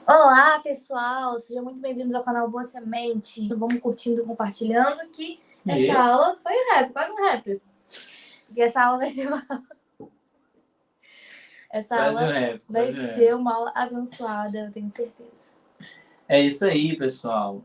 Olá, pessoal! Sejam muito bem-vindos ao canal Boa Semente. Vamos curtindo e compartilhando que essa aula foi um rap, quase um rap. E essa aula vai ser uma... ser uma aula abençoada, eu tenho certeza. É isso aí, pessoal.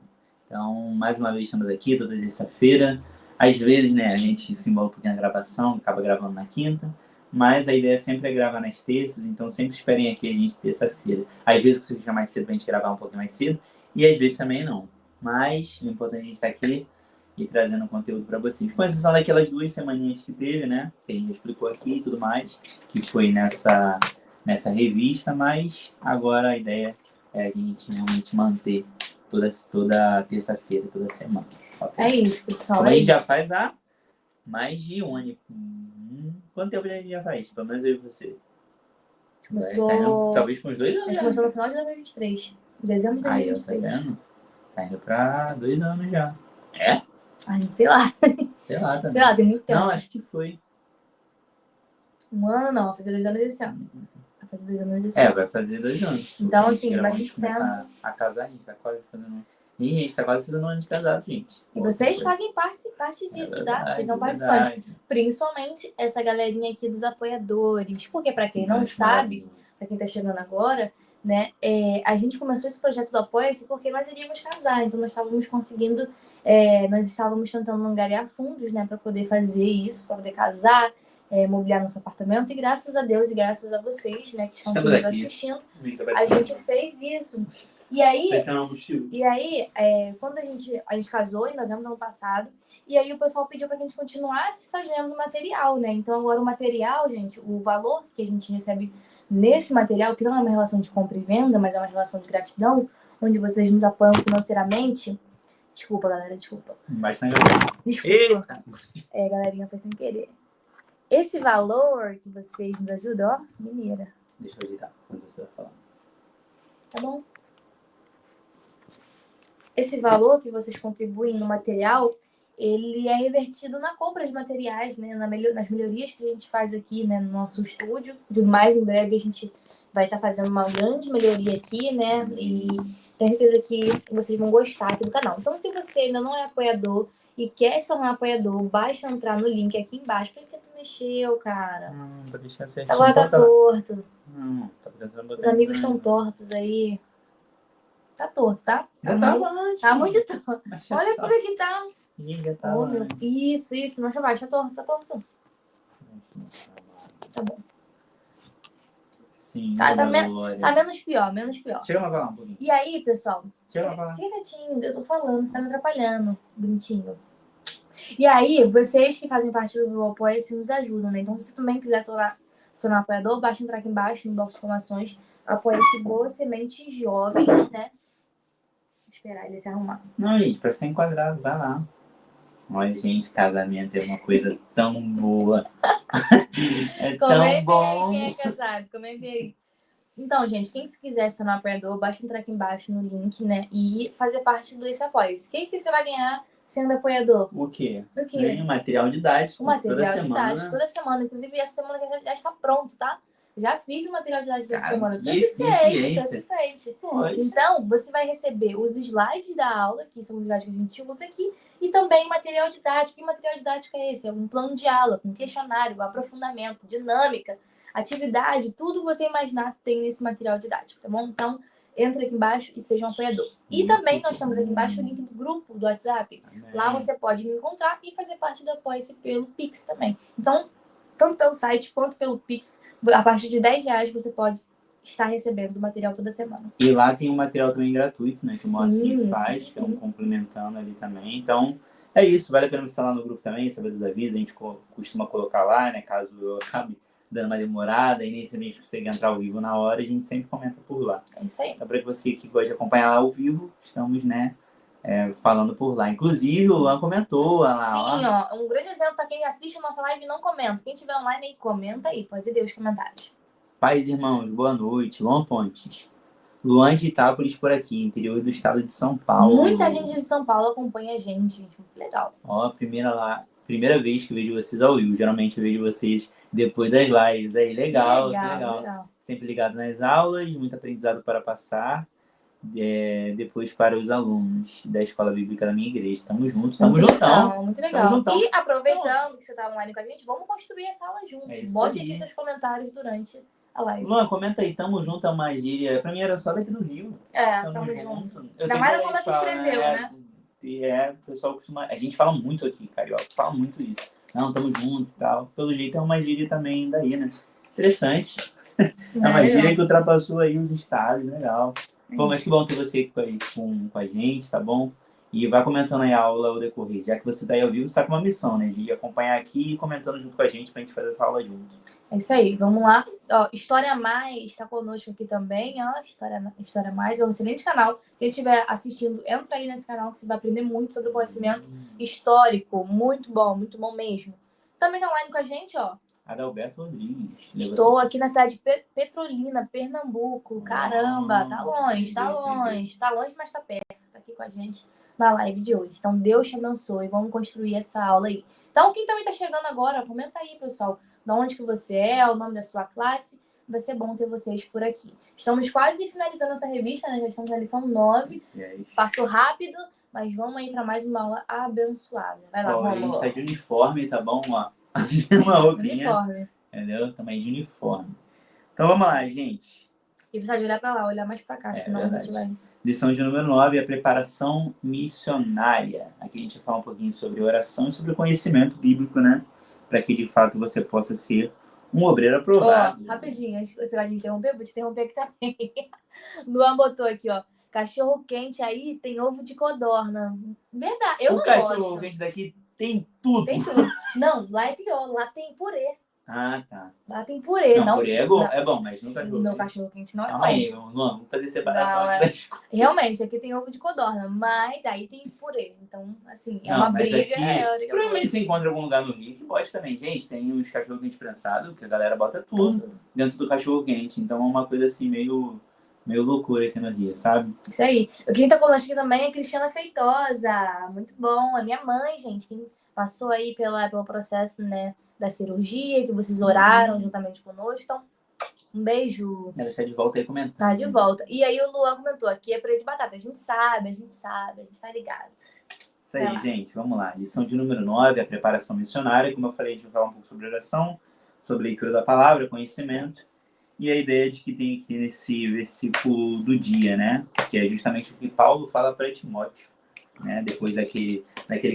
Então, mais uma vez estamos aqui, toda terça-feira. Às vezes, né, a gente se envolve um pouquinho na gravação, acaba gravando na quinta, mas a ideia sempre é gravar nas terças, então sempre esperem aqui a gente terça-feira. Às vezes você fica mais cedo pra gente gravar um pouquinho mais cedo, e às vezes também não. Mas o importante é a gente estar aqui e trazendo conteúdo para vocês. Com exceção daquelas 2 semaninhas que teve, né, que a gente explicou aqui e tudo mais, que foi nessa revista, mas agora a ideia é a gente realmente manter toda terça-feira, toda semana. É isso, pessoal. Como a gente já faz há mais de um ano. Quanto tempo a gente já faz? Pelo menos eu e você. Começou... talvez com uns 2 anos. A gente começou no final de 2023. Dezembro de 2023. Aí, tá vendo? Tá indo pra 2 anos já. É? Ai, sei lá. Sei lá também. Sei lá, tem muito tempo. Não, acho que foi. Um ano não, vai fazer 2 anos esse ano. Vai fazer 2 anos esse ano. Vai fazer 2 anos. Então, assim, a mas gente começar a casar, a gente tá quase fazendo... E a gente tá quase fazendo um ano de casado, gente. E vocês fazem parte disso, tá? Vocês são participantes. Principalmente essa galerinha aqui dos apoiadores. Porque, pra quem não sabe, pra quem tá chegando agora, né, a gente começou esse projeto do Apoia-se porque nós iríamos casar. Então, nós estávamos conseguindo, nós estávamos tentando angariar fundos, né, pra poder fazer isso, pra poder casar, mobiliar nosso apartamento. E graças a Deus e graças a vocês, né, que estão aqui nos assistindo, a gente fez isso. E aí, quando a gente casou em novembro do ano passado, e aí o pessoal pediu pra que a gente continuasse fazendo material, né? Então agora o material, gente, o valor que a gente recebe nesse material, que não é uma relação de compra e venda, mas é uma relação de gratidão, onde vocês nos apoiam financeiramente. Desculpa, galera, desculpa. Desculpa. Galerinha, foi sem querer. Esse valor que vocês nos ajudam, ó, mineira. Deixa eu ajeitar quando você vai falar. Tá bom? Esse valor que vocês contribuem no material, ele é revertido na compra de materiais, né? Nas melhorias que a gente faz aqui, né? No nosso estúdio. Tudo mais, em breve a gente vai estar fazendo uma grande melhoria aqui, né? E tenho certeza que vocês vão gostar aqui do canal. Então, se você ainda não é apoiador e quer se tornar apoiador, basta entrar no link aqui embaixo. Por que tu mexeu, cara? Pra deixar certinho. Agora tá torto. Tá tentando botar. Os amigos estão tortos aí. Tá torto, tá? Tá muito torto. Olha como é que tá. Isso, não abaixo. Tá torto. Tá bom. Sim, tá menos pior. Chega pra falar um pouquinho. E aí, pessoal? Chega pra falar. Fica quietinho, eu tô falando, você tá me atrapalhando, bonitinho. E aí, vocês que fazem parte do Apoia-se nos ajudam, né? Então, se você também quiser se tornar apoiador, basta entrar aqui embaixo no box de informações. Apoia-se Boa Semente Jovens, né? Esperar ele se arrumar. Não, gente, pra ficar enquadrado, vai lá. Olha, gente, casamento é uma coisa tão boa. Tão bom. Quem é casado, comentem aí. Então, gente, quem quiser se tornar apoiador, basta entrar aqui embaixo no link, né? E fazer parte do Esse Apoia-se. O que você vai ganhar sendo apoiador? O quê? Material didático. Material didático toda semana. Inclusive, essa semana já está pronto, tá? Já fiz o material didático dessa semana. Tô eficiente. Então, você vai receber os slides da aula, que são os slides que a gente usa aqui, e também material didático. E material didático é esse? É um plano de aula, com questionário, aprofundamento, dinâmica, atividade, tudo que você imaginar tem nesse material didático, tá bom? Então, entra aqui embaixo e seja um apoiador. E também nós temos aqui embaixo o link do grupo do WhatsApp. Lá você pode me encontrar e fazer parte do Apoia-se pelo Pix também. Então, tanto pelo site quanto pelo Pix, a partir de R$10 você pode estar recebendo material toda semana. E lá tem um material também gratuito, né? Que o Moacir faz, que é um complementando ali também. Então, é isso. Vale a pena você estar lá no grupo também, saber dos avisos. A gente costuma colocar lá, né? Caso eu acabe dando uma demorada e nem se a gente conseguir entrar ao vivo na hora, a gente sempre comenta por lá. É isso aí. Então, para você que gosta de acompanhar lá ao vivo, estamos, né? Falando por lá. Inclusive, o Luan comentou lá. Sim, ó. Um grande exemplo para quem assiste a nossa live e não comenta. Quem tiver online aí, comenta aí. Pode ler os comentários. Paz, irmãos. Boa noite. Luan Pontes. Luan de Itápolis por aqui, interior do estado de São Paulo. Muita gente de São Paulo acompanha a gente. Muito legal. Ó, primeira vez que eu vejo vocês ao vivo. Geralmente eu vejo vocês depois das lives. Aí, legal. Sempre ligado nas aulas, muito aprendizado para passar. depois para os alunos da Escola Bíblica da minha igreja. Tamo junto, tamo juntão. Muito legal. E aproveitando que você tá online com a gente, vamos construir essa aula juntos. Bote aqui seus comentários durante a live. Luan, comenta aí, tamo junto é uma gíria. Pra mim era só daqui do Rio. Tamo junto. Ainda mais a forma que escreveu, né? O pessoal costuma... A gente fala muito aqui, carioca, fala muito isso. Não, tamo juntos e tal. Pelo jeito é uma gíria também daí, né? Interessante. É uma gíria que ultrapassou aí os estados, legal. Bom, mas que bom ter você aqui com a gente, tá bom? E vai comentando aí a aula ao decorrer. Já que você tá aí ao vivo, você tá com uma missão, né? De acompanhar aqui e comentando junto com a gente pra gente fazer essa aula junto. É isso aí, vamos lá. Ó, História Mais tá conosco aqui também, ó. História Mais é um excelente canal. Quem estiver assistindo, entra aí nesse canal que você vai aprender muito sobre o conhecimento histórico. Muito bom mesmo. Também tá online com a gente, ó. Adalberto Rodrigues. Estou aqui na cidade de Petrolina, Pernambuco. Caramba, tá longe, mas tá perto. Tá aqui com a gente na live de hoje. Então, Deus te abençoe. Vamos construir essa aula aí. Então, quem também tá chegando agora, comenta aí, pessoal, de onde que você é, o nome da sua classe. Vai ser bom ter vocês por aqui. Estamos quase finalizando essa revista, né? Já estamos na lição 9. Passou rápido, mas vamos aí para mais uma aula abençoada. Vai lá, vamos. A gente tá de uniforme, tá bom? Uma roupinha. Uniforme. Entendeu? Também de uniforme. Então vamos lá, gente. E precisa de olhar para lá, olhar mais para cá, senão verdade. A gente vai... Lição de número 9, a preparação missionária. Aqui a gente vai falar um pouquinho sobre oração e sobre o conhecimento bíblico, né? Para que de fato você possa ser um obreiro aprovado. Rapidinho, antes que você vai me interromper, vou te interromper aqui também. Luan botou aqui, ó. Cachorro quente aí tem ovo de codorna. Verdade, eu não gosto. O cachorro quente daqui tem tudo. Tem tudo. Não, lá é pior. Lá tem purê. Ah, tá. Lá tem purê. Não, purê é bom, mas no cachorro quente não é bom. Calma aí, vamos fazer separação aqui. Realmente, aqui tem ovo de codorna, mas aí tem purê. Então, assim, uma briga. Aqui, provavelmente você encontra em algum lugar no Rio que pode também. Gente, tem uns cachorro quente prensado, que a galera bota tudo dentro do cachorro quente. Então é uma coisa assim, meio loucura aqui no Rio, sabe? Isso aí. Quem tá conosco aqui também é Cristiana Feitosa. Muito bom. É minha mãe, gente. Quem passou aí pelo processo, né, da cirurgia, que vocês oraram juntamente conosco. Então, um beijo. Ela está de volta aí comentando. Tá de volta. E aí o Luan comentou, aqui é purê de batata. A gente sabe, a gente tá ligado. Isso aí, gente. Vamos lá. Lição de número 9, a preparação missionária. Como eu falei, a gente vai falar um pouco sobre oração, sobre leitura da palavra, conhecimento. E a ideia de que tem aqui nesse versículo do dia, né? Que é justamente o que Paulo fala para Timóteo, né? Depois daquele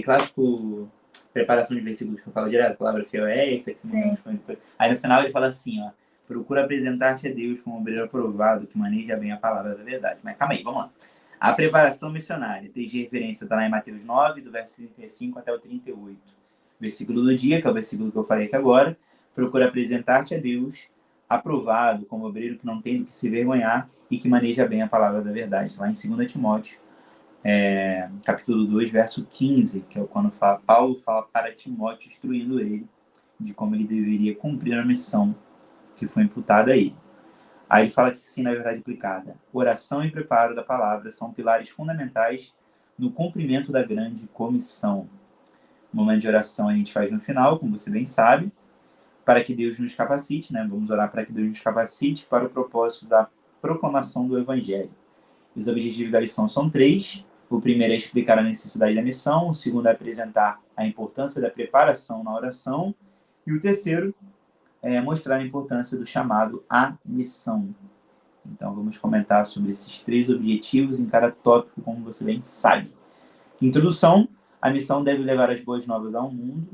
clássico preparação de versículos que eu falo direto, a palavra fiel é essa, que se aí no final ele fala assim, ó, procura apresentar-te a Deus como obreiro aprovado, que maneja bem a palavra da verdade. Mas calma aí, vamos lá. A preparação missionária, desde referência, está lá em Mateus 9, do verso 35 até o 38. Versículo do dia, que é o versículo que eu falei aqui agora, procura apresentar-te a Deus aprovado como obreiro que não tem do que se vergonhar e que maneja bem a palavra da verdade. Lá em 2 Timóteo, capítulo 2, verso 15, que é quando Paulo fala para Timóteo, instruindo ele de como ele deveria cumprir a missão que foi imputada a ele. Aí ele fala que sim, na verdade aplicada. Oração e preparo da palavra são pilares fundamentais no cumprimento da grande comissão. O momento de oração a gente faz no final, como você bem sabe, para que Deus nos capacite, né? Vamos orar para que Deus nos capacite para o propósito da proclamação do Evangelho. Os objetivos da lição são 3. O primeiro é explicar a necessidade da missão. O segundo é apresentar a importância da preparação na oração. E o terceiro é mostrar a importância do chamado à missão. Então, vamos comentar sobre esses 3 objetivos em cada tópico, como você bem sabe. Introdução. A missão deve levar as boas novas ao mundo.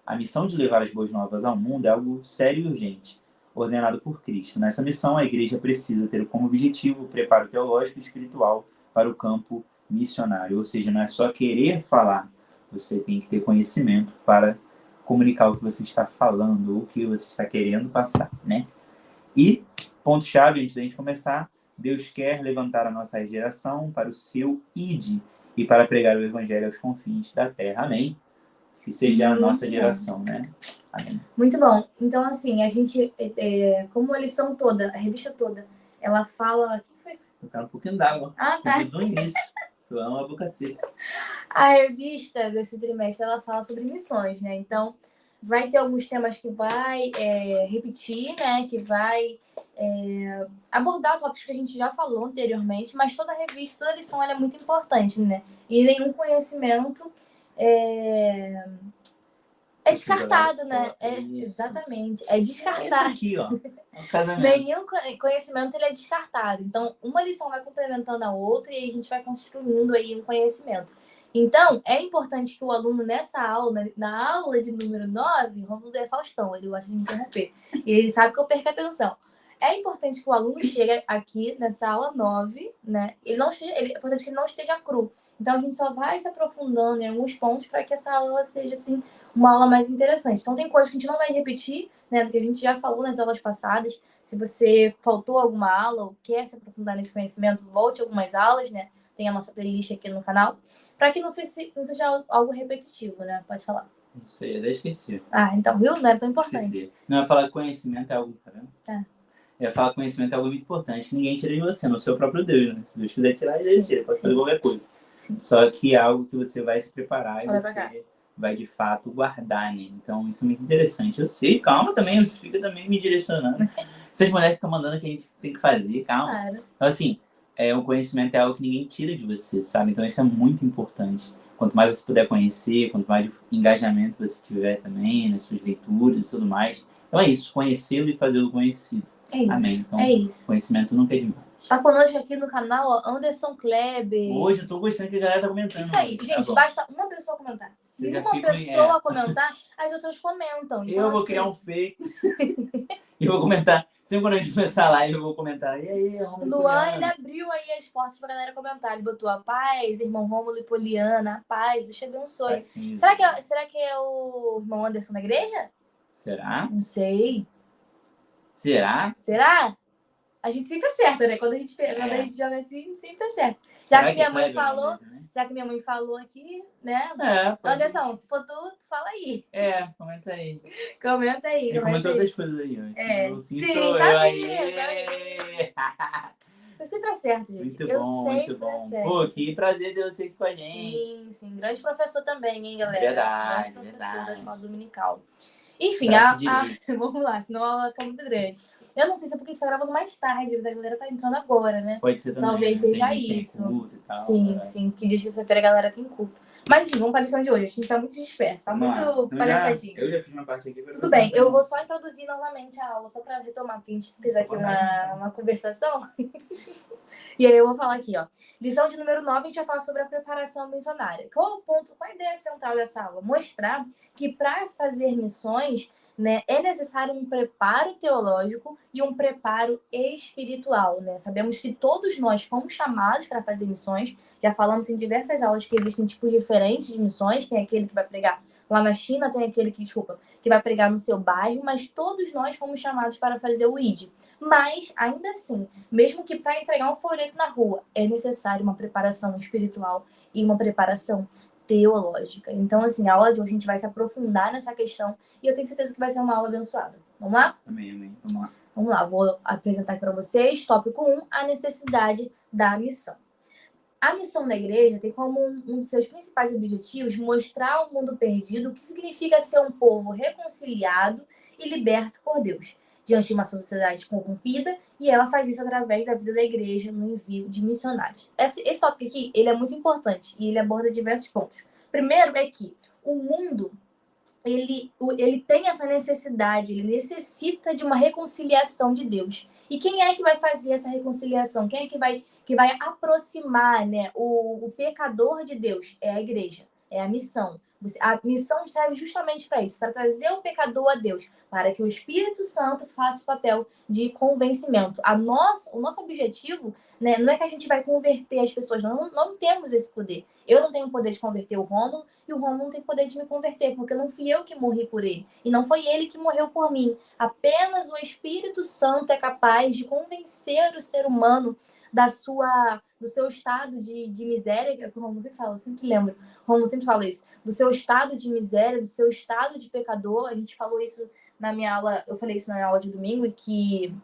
A missão de levar as boas novas ao mundo é algo sério e urgente, ordenado por Cristo. Nessa missão, a igreja precisa ter como objetivo o preparo teológico e espiritual para o campo missionário. Ou seja, não é só querer falar, você tem que ter conhecimento para comunicar o que você está falando ou o que você está querendo passar, né? E, ponto-chave, antes da gente começar, Deus quer levantar a nossa geração para o seu ID e para pregar o evangelho aos confins da terra. Amém? Que seja a nossa geração, né? Amém. Muito bom. Então, assim, a gente, como a lição toda, a revista toda, ela fala... O que foi? Eu quero um pouquinho d'água. Ah, tá. Do início. Eu amo a boca seca. A revista desse trimestre, ela fala sobre missões, né? Então, vai ter alguns temas que vai repetir, né? Que vai abordar tópicos que a gente já falou anteriormente, mas toda revista, toda lição ela é muito importante, né? E nenhum conhecimento é descartado, né? Exatamente, é descartado. É isso aqui, ó. É um casamento. Nenhum conhecimento ele é descartado. Então, uma lição vai complementando a outra e a gente vai construindo aí um conhecimento. Então, é importante que o aluno nessa aula, na aula de número 9, vamos ver Faustão, ele gosta de me interromper. E ele sabe que eu perco a atenção. É importante que o aluno chegue aqui nessa aula 9, né? É importante que ele não esteja cru. Então, a gente só vai se aprofundando em alguns pontos para que essa aula seja, assim, uma aula mais interessante. Então, tem coisas que a gente não vai repetir, né? Do que a gente já falou nas aulas passadas. Se você faltou alguma aula ou quer se aprofundar nesse conhecimento, volte algumas aulas, né? Tem a nossa playlist aqui no canal. Para que não seja algo repetitivo, né? Pode falar. Não sei, eu até esqueci. Então, viu? Não era tão importante. Esqueci. Não, eu ia falar que conhecimento é algo... Tá vendo? Tá. Eu ia falar que conhecimento é algo muito importante, que ninguém tira de você, no seu próprio Deus, né? Se Deus quiser tirar, ele tira. Pode fazer qualquer coisa. Sim. Só que é algo que você vai se preparar e você vai, de fato, guardar, né? Então, isso é muito interessante. Eu sei, calma também, você fica também me direcionando. Essas mulheres ficam mandando o que a gente tem que fazer, calma. Claro. Então, assim, o conhecimento é algo que ninguém tira de você, sabe? Então, isso é muito importante. Quanto mais você puder conhecer, quanto mais engajamento você tiver também nas suas leituras e tudo mais. Então, é isso, conhecê-lo e fazê-lo conhecido. É isso. Amém. Então, é isso. Conhecimento nunca é demais. Tá conosco aqui no canal, ó, Anderson Kleber. Hoje eu tô gostando que a galera tá comentando. Isso aí, gente, basta uma pessoa comentar. Se uma pessoa comentar, as outras comentam. Então, eu vou criar um fake. E vou comentar. Sempre quando a gente começar a live, eu vou comentar. E aí, Rômulo e Luan, ele abriu aí as portas pra galera comentar. Ele botou a paz, irmão Rômulo e Poliana, a paz, Deus te abençoe. Será que é o irmão Anderson da igreja? Será? Não sei. Será? A gente sempre acerta, né? Quando a gente joga assim, sempre acerta. Já que minha mãe falou aqui, né? Anderson, se for tu fala aí. Comenta aí. Comenta aí. Ele comentou outras coisas aí, ó. Sim, sabia. Eu sempre acerto, gente. Muito bom. Acerto. Pô, que prazer ter você aqui com a gente. Sim. Grande professor também, hein, galera? Verdade. Grande professor da escola dominical. Enfim, vamos lá, senão a aula fica muito grande. Eu não sei se é porque a gente tá gravando mais tarde, mas a galera tá entrando agora, né? Pode ser também. Talvez seja isso. Tem culto e tal, sim. Que dia de terça-feira a galera tem culto. Mas enfim, vamos para a lição de hoje. A gente tá muito disperso, tá muito palhaçadinho. Eu já fiz uma parte aqui. Tudo bem, eu vou só introduzir novamente a aula, só para retomar, porque a gente fez aqui uma conversação. E aí eu vou falar aqui, ó. Lição de número 9, a gente vai falar sobre a preparação missionária. Qual a ideia central dessa aula? Mostrar que para fazer missões, né, é necessário um preparo teológico e um preparo espiritual, né? Sabemos que todos nós fomos chamados para fazer missões. Já falamos em diversas aulas que existem tipos diferentes de missões. Tem aquele que vai pregar lá na China, tem aquele que vai pregar no seu bairro, mas todos nós fomos chamados para fazer o ID. Mas, ainda assim, mesmo que para entregar um folheto na rua, é necessário uma preparação espiritual e uma preparação teológica. Então, assim, a aula de hoje a gente vai se aprofundar nessa questão e eu tenho certeza que vai ser uma aula abençoada. Vamos lá? Amém. Vamos lá, vou apresentar aqui para vocês. Tópico 1, a necessidade da missão. A missão da igreja tem como um dos seus principais objetivos mostrar ao mundo perdido o que significa ser um povo reconciliado e liberto por Deus, diante de uma sociedade corrompida, e ela faz isso através da vida da igreja no envio de missionários. Esse tópico aqui, ele é muito importante e ele aborda diversos pontos. Primeiro é que o mundo, ele tem essa necessidade, ele necessita de uma reconciliação de Deus. E quem é que vai fazer essa reconciliação? Quem é que vai aproximar, né, o pecador de Deus? É a igreja, é a missão. A missão serve justamente para isso, para trazer o pecador a Deus, para que o Espírito Santo faça o papel de convencimento. O nosso objetivo, né, não é que a gente vai converter as pessoas, não temos esse poder. Eu não tenho o poder de converter o Rômulo, e o Rômulo não tem poder de me converter, porque não fui eu que morri por ele, e não foi ele que morreu por mim. Apenas o Espírito Santo é capaz de convencer o ser humano do seu estado de miséria, que é o que o Rômulo sempre fala, eu sempre lembro. O Rômulo sempre fala isso. Do seu estado de miséria, do seu estado de pecador. A gente falou isso na minha aula, eu falei isso na minha aula de domingo, que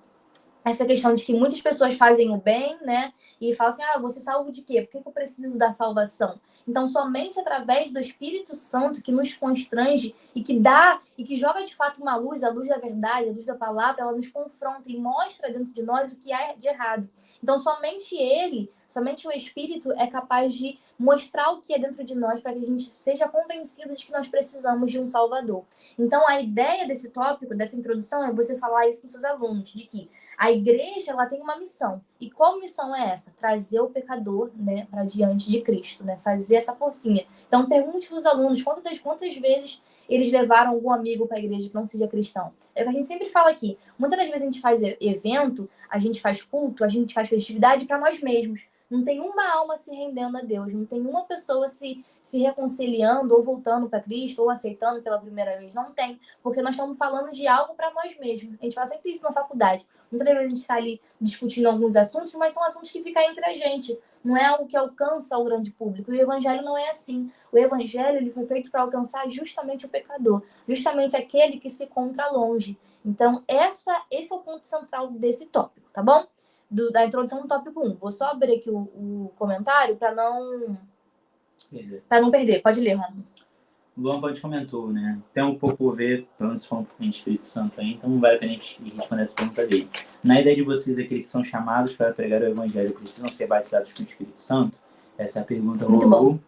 essa questão de que muitas pessoas fazem o bem, né? E falam assim, vou ser salvo de quê? Por que eu preciso da salvação? Então, somente através do Espírito Santo que nos constrange e que dá, e que joga de fato uma luz, a luz da verdade, a luz da palavra, ela nos confronta e mostra dentro de nós o que há de errado. Então, somente ele, somente o Espírito é capaz de mostrar o que é dentro de nós para que a gente seja convencido de que nós precisamos de um Salvador. Então, a ideia desse tópico, dessa introdução, é você falar isso com seus alunos, de que a igreja, ela tem uma missão. E qual missão é essa? Trazer o pecador, né, para diante de Cristo, né? Fazer essa forcinha. Então, pergunte para os alunos quantas vezes eles levaram algum amigo para a igreja que não seja cristão. É o que a gente sempre fala aqui. Muitas das vezes a gente faz evento, a gente faz culto, a gente faz festividade para nós mesmos. Não tem uma alma se rendendo a Deus, não tem uma pessoa se reconciliando ou voltando para Cristo ou aceitando pela primeira vez. Não tem, porque nós estamos falando de algo para nós mesmos. A gente fala sempre isso na faculdade. Muitas vezes a gente está ali discutindo alguns assuntos, mas são assuntos que ficam entre a gente. Não é algo que alcança o grande público. E o evangelho não é assim. O evangelho ele foi feito para alcançar justamente o pecador, justamente aquele que se encontra longe. Então, esse é o ponto central desse tópico, tá bom? Da introdução do tópico 1. Vou só abrir aqui o comentário para não perder. Pode ler, Romulo. O Luan pode comentou, né? Tem um pouco a ver, pelo menos falando um pouquinho de Espírito Santo aí, então não vale a pena a gente responder essa pergunta dele. Na ideia de vocês, aqueles que são chamados para pregar o Evangelho precisam ser batizados com o Espírito Santo? Essa é a pergunta muito bom.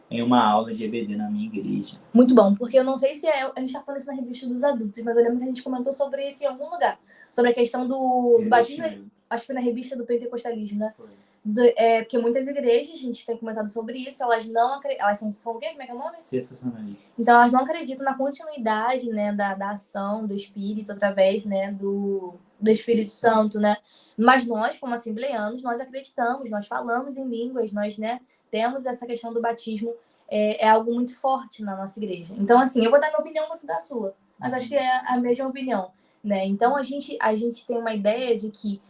Em uma aula de EBD na minha igreja. Muito bom, porque eu não sei se a gente está falando isso na revista dos adultos, mas eu lembro que a gente comentou sobre isso em algum lugar. Sobre a questão do batismo, acho que foi na revista do pentecostalismo, né? Porque muitas igrejas, a gente tem comentado sobre isso, elas não acreditam. Elas são o quê? Como é que é o nome? Sensacionalistas. Então, elas não acreditam na continuidade, né, da ação do Espírito através, né, do Espírito Santo, né? Mas nós, como assembleanos, nós acreditamos, nós falamos em línguas, nós, né, temos essa questão do batismo, é algo muito forte na nossa igreja. Então, assim, eu vou dar minha opinião, você dá a sua. Mas acho que é a mesma opinião, né? Então, a gente tem uma ideia de que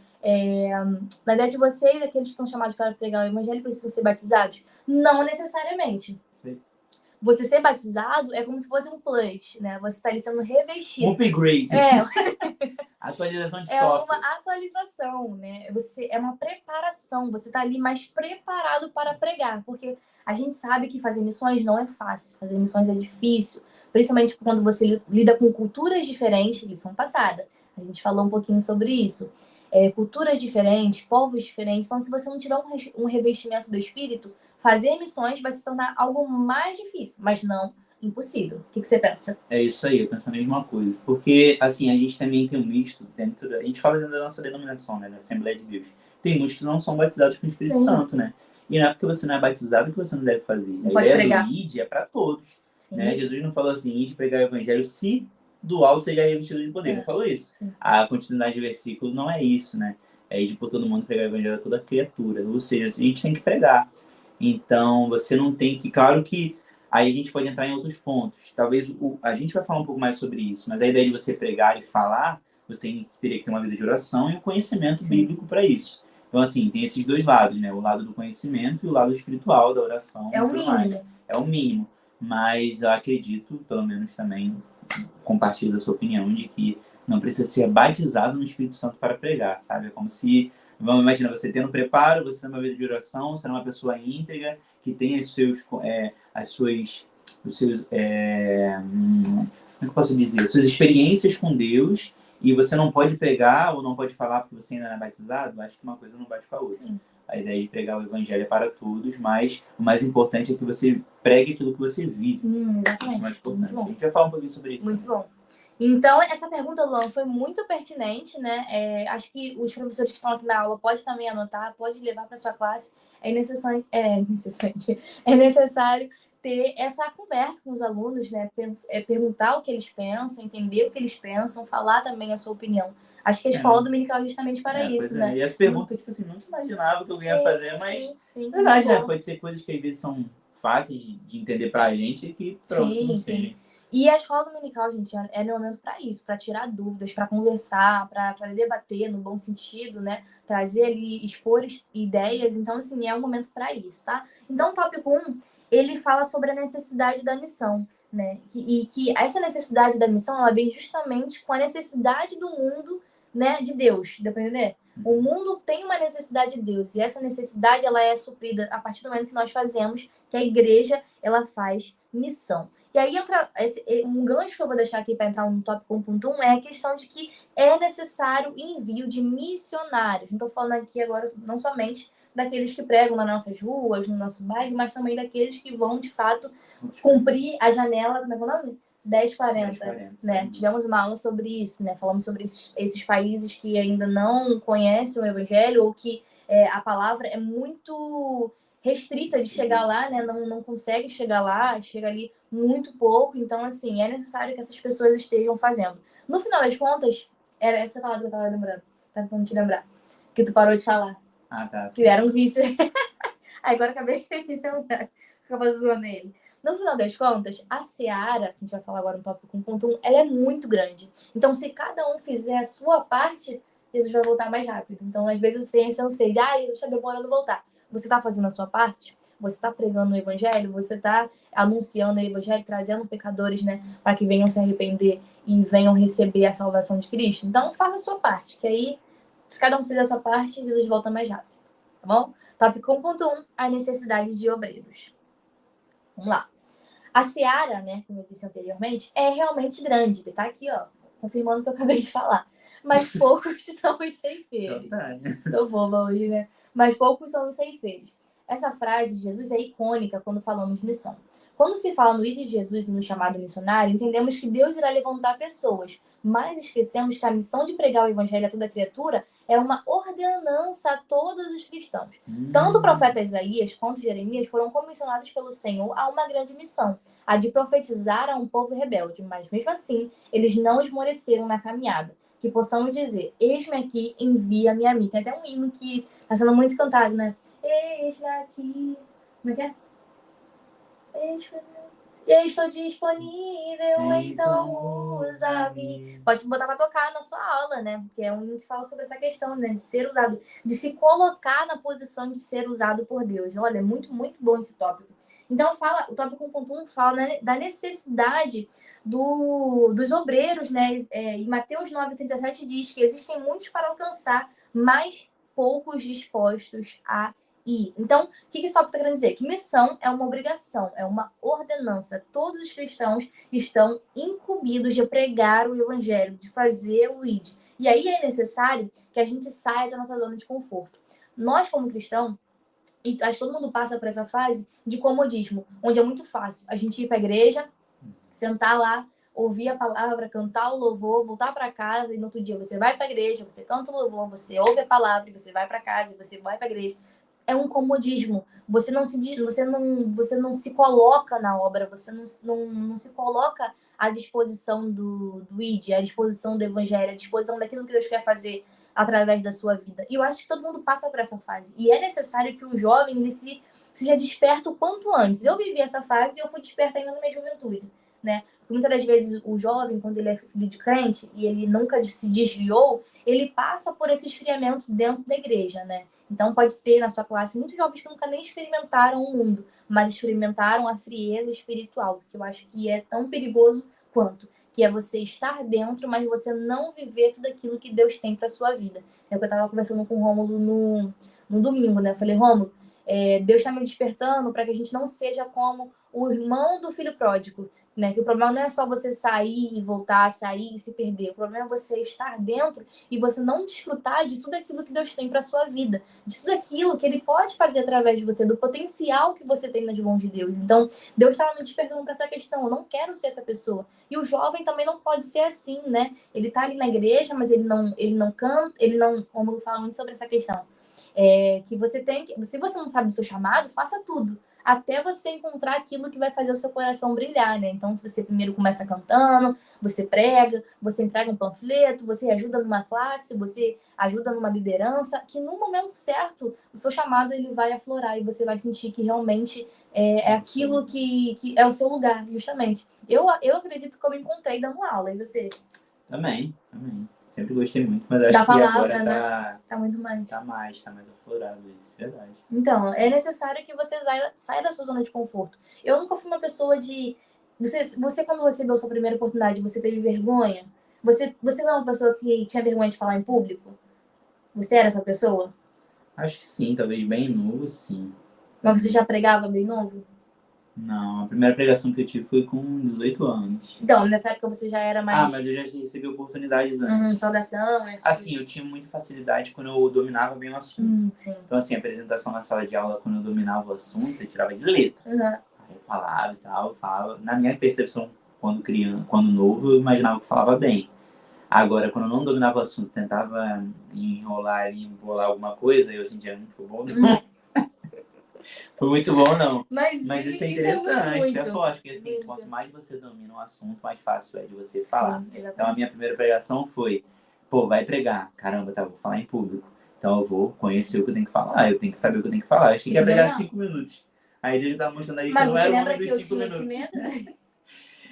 na ideia de vocês, aqueles que estão chamados para pregar o evangelho precisam ser batizados? Não necessariamente. Sim. Você ser batizado é como se fosse um plus, né? Você está ali sendo revestido. Um upgrade. Atualização de software. É uma atualização, né? É uma preparação. Você está ali mais preparado para pregar. Porque a gente sabe que fazer missões não é fácil. Fazer missões é difícil. Principalmente quando você lida com culturas diferentes. Lição passada. A gente falou um pouquinho sobre isso. Culturas diferentes, povos diferentes. Então, se você não tiver um revestimento do Espírito, fazer missões vai se tornar algo mais difícil, mas não impossível. O que você pensa? É isso aí, eu penso a mesma coisa. Porque, assim, a gente também tem um misto dentro a gente fala dentro da nossa denominação, né? Da Assembleia de Deus. Tem muitos que não são batizados com o Espírito Santo, né? E não é porque você não é batizado que você não deve fazer. Não pode pregar. Do ID é para todos. Né? Jesus não falou assim, ide pregar o evangelho se do alto seja revestido de poder. Não falou isso. Sim. A continuidade do versículo não é isso, né? É ir por todo mundo pregar o evangelho a toda criatura. Ou seja, a gente tem que pregar. Então, você não tem que... Claro que aí a gente pode entrar em outros pontos. Talvez a gente vai falar um pouco mais sobre isso, mas a ideia de você pregar e falar, você teria que ter uma vida de oração e um conhecimento bíblico para isso. Então, assim, tem esses dois lados, né? O lado do conhecimento e o lado espiritual da oração. É o mínimo. É o mínimo. Mas eu acredito, pelo menos também, compartilho da sua opinião, de que não precisa ser batizado no Espírito Santo para pregar, sabe? É como se... Vamos imaginar você tendo preparo, você tendo uma vida de oração, você é uma pessoa íntegra, que tem os seus como é que eu posso dizer? As suas experiências com Deus, e você não pode pregar ou não pode falar porque você ainda não é batizado. Acho que uma coisa não bate com a outra. Sim. A ideia de pregar o evangelho é para todos, mas o mais importante é que você pregue aquilo que você vive. Exatamente. Isso é mais importante. A gente vai falar um pouquinho sobre isso. Muito bom. Então, essa pergunta, Luan, foi muito pertinente, né? Acho que os professores que estão aqui na aula podem também anotar, pode levar para sua classe. É necessário ter essa conversa com os alunos, né? Perguntar o que eles pensam, entender o que eles pensam, falar também a sua opinião. Acho que a escola dominical é justamente para isso, né? E essa pergunta, tipo assim, não imaginava que eu ia fazer, mas sim, verdade, né? Pode ser coisas que às vezes são fáceis de entender pra gente e que pronto, não sei. E a escola dominical, gente, é no momento para isso, para tirar dúvidas, para conversar, para debater no bom sentido, né? Trazer ali, expor ideias. Então, assim, é um momento para isso, tá? Então, o tópico 1, ele fala sobre a necessidade da missão, né? E que essa necessidade da missão, ela vem justamente com a necessidade do mundo né, de Deus, deu pra entender? O mundo tem uma necessidade de Deus, e essa necessidade ela é suprida a partir do momento que nós fazemos, que a igreja ela faz missão. E aí entra um gancho que eu vou deixar aqui para entrar no tópico 1.1 é a questão de que é necessário envio de missionários. Não estou falando aqui agora não somente daqueles que pregam nas nossas ruas, no nosso bairro, mas também daqueles que vão, de fato, cumprir a janela, como é que é o nome? 1040, né? Tivemos uma aula sobre isso, né? Falamos sobre esses países que ainda não conhecem o evangelho ou que a palavra é muito restrita de chegar lá, né? Não consegue chegar lá, chega ali muito pouco. Então, assim, é necessário que essas pessoas estejam fazendo. No final das contas, era essa palavra que eu tava lembrando. Tá tentando te lembrar. Que tu parou de falar. Ah, tá. Que era um vício. Agora acabei de lembrar. Ficava zoando ele. No final das contas, a seara, que a gente vai falar agora no tópico 1.1, ela é muito grande. Então, se cada um fizer a sua parte, Jesus vai voltar mais rápido. Então, às vezes, você tem esse anseio de, Jesus está demorando voltar. Você está fazendo a sua parte? Você está pregando o evangelho? Você está anunciando o evangelho, trazendo pecadores, né, para que venham se arrepender e venham receber a salvação de Cristo? Então, faça a sua parte, que aí, se cada um fizer a sua parte, Jesus volta mais rápido. Tá bom? Tópico 1.1, a necessidade de obreiros. Vamos lá. A seara, né, como eu disse anteriormente, é realmente grande. Ele tá aqui, ó, confirmando o que eu acabei de falar. Mas poucos são os ceifeiros. Tô boba hoje, né? Mas poucos são os ceifeiros. Essa frase de Jesus é icônica quando falamos missão. Quando se fala no ir de Jesus e no chamado missionário, entendemos que Deus irá levantar pessoas, mas esquecemos que a missão de pregar o evangelho a toda criatura é uma ordenança a todos os cristãos. Tanto o profeta Isaías quanto Jeremias foram comissionados pelo Senhor a uma grande missão, a de profetizar a um povo rebelde, mas mesmo assim, eles não esmoreceram na caminhada. Que possamos dizer, eis-me aqui, envia-me a mim. Tem até um hino que está sendo muito cantado, né? Eis-me aqui. Como é que é? Eu estou disponível, então usa-me. Pode botar para tocar na sua aula, né? Porque é um hino que fala sobre essa questão, né? De ser usado, de se colocar na posição de ser usado por Deus. Olha, é muito, muito bom esse tópico. Então, o tópico 1.1 fala, né, da necessidade dos obreiros, né? Em Mateus 9,37 diz que existem muitos para alcançar, mas poucos dispostos a ir. Então, o que isso está querendo dizer? Que missão é uma obrigação, é uma ordenança. Todos os cristãos estão incumbidos de pregar o evangelho, de fazer o ID. E aí é necessário que a gente saia da nossa zona de conforto. Nós, como cristãos, e acho que todo mundo passa por essa fase de comodismo, onde é muito fácil a gente ir para a igreja, sentar lá, ouvir a palavra, cantar o louvor, voltar para casa e no outro dia você vai para a igreja, você canta o louvor, você ouve a palavra, você vai para casa e você vai para a igreja. É um comodismo. Você não se coloca na obra, você não se coloca à disposição do ID, à disposição do evangelho, à disposição daquilo que Deus quer fazer através da sua vida. E eu acho que todo mundo passa por essa fase. E é necessário que o jovem ele seja desperto o quanto antes. Eu vivi essa fase e eu fui desperta ainda na minha juventude, né? Porque muitas das vezes o jovem, quando ele é filho de crente e ele nunca se desviou, ele passa por esse esfriamento dentro da igreja, né? Então pode ter na sua classe muitos jovens que nunca nem experimentaram o mundo, mas experimentaram a frieza espiritual, que eu acho que é tão perigoso quanto, que é você estar dentro, mas você não viver tudo aquilo que Deus tem para sua vida. É o que eu estava conversando com o Rômulo no domingo, né? Eu falei, Rômulo, Deus está me despertando para que a gente não seja como o irmão do filho pródigo, né? Que o problema não é só você sair e voltar, sair e se perder. O problema é você estar dentro e você não desfrutar de tudo aquilo que Deus tem para sua vida, de tudo aquilo que Ele pode fazer através de você, do potencial que você tem nas mãos de Deus. Então, Deus estava me despertando para essa questão. Eu não quero ser essa pessoa. E o jovem também não pode ser assim, né? Ele está ali na igreja, mas ele não canta, ele não, como eu falo muito sobre essa questão, que você tem que, se você não sabe do seu chamado, faça tudo até você encontrar aquilo que vai fazer o seu coração brilhar, né? Então, se você primeiro começa cantando, você prega, você entrega um panfleto, você ajuda numa classe, você ajuda numa liderança, que no momento certo, o seu chamado ele vai aflorar e você vai sentir que realmente é aquilo que é o seu lugar, justamente. Eu acredito que eu me encontrei dando aula, e você? Também. Sempre gostei muito, mas acho que agora né? Tá muito mais. Tá mais aflorado isso, verdade. Então, é necessário que você saia da sua zona de conforto. Eu nunca fui uma pessoa de... Você quando recebeu sua primeira oportunidade, você teve vergonha? Você não é uma pessoa que tinha vergonha de falar em público? Você era essa pessoa? Acho que sim, talvez bem novo, sim. Mas você já pregava bem novo? Não, a primeira pregação que eu tive foi com 18 anos. Então, nessa época você já era mais... mas eu já recebi oportunidades antes. Saudação... Assim, eu tinha muita facilidade quando eu dominava bem o assunto. Sim. Então, assim, a apresentação na sala de aula, quando eu dominava o assunto, eu tirava de letra. Aí eu falava e tal, falava. Na minha percepção, quando novo, eu imaginava que eu falava bem. Agora, quando eu não dominava o assunto, tentava enrolar e embolar alguma coisa, eu sentia, não foi bom, não. Foi muito bom, não. Mas isso é interessante, isso é forte, porque assim, quanto mais você domina o assunto, mais fácil é de você falar. Sim, então, a minha primeira pregação foi, vai pregar. Caramba, vou falar em público. Então, eu vou conhecer o que eu tenho que falar, eu tenho que saber o que eu tenho que falar. Eu achei que ia pregar 5 minutos. Aí Deus estava mostrando aí que eu não era o homem dos 5 minutos.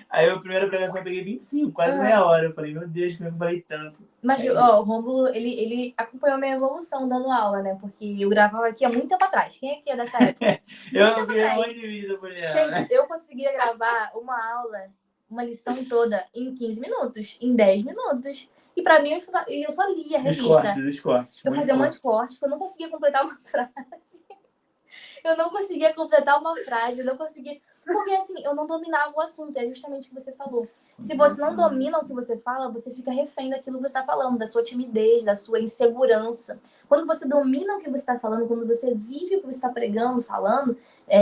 Aí a primeira pregação eu peguei 25, quase meia hora. Eu falei, meu Deus, como eu falei tanto. Mas, o Rômulo, ele acompanhou a minha evolução dando aula, né? Porque eu gravava aqui há muito tempo atrás. Quem aqui é dessa época? Eu vi um monte de vídeo por aí. Gente, eu conseguia gravar uma aula, uma lição toda em 15 minutos, em 10 minutos. E pra mim, eu só lia a revista. Os cortes. Eu fazia um monte de corte, porque eu não conseguia completar uma frase. Eu não conseguia completar uma frase, eu não conseguia... Porque, assim, eu não dominava o assunto, é justamente o que você falou. Se você não domina o que você fala, você fica refém daquilo que você está falando, da sua timidez, da sua insegurança. Quando você domina o que você está falando, quando você vive o que você está pregando, falando,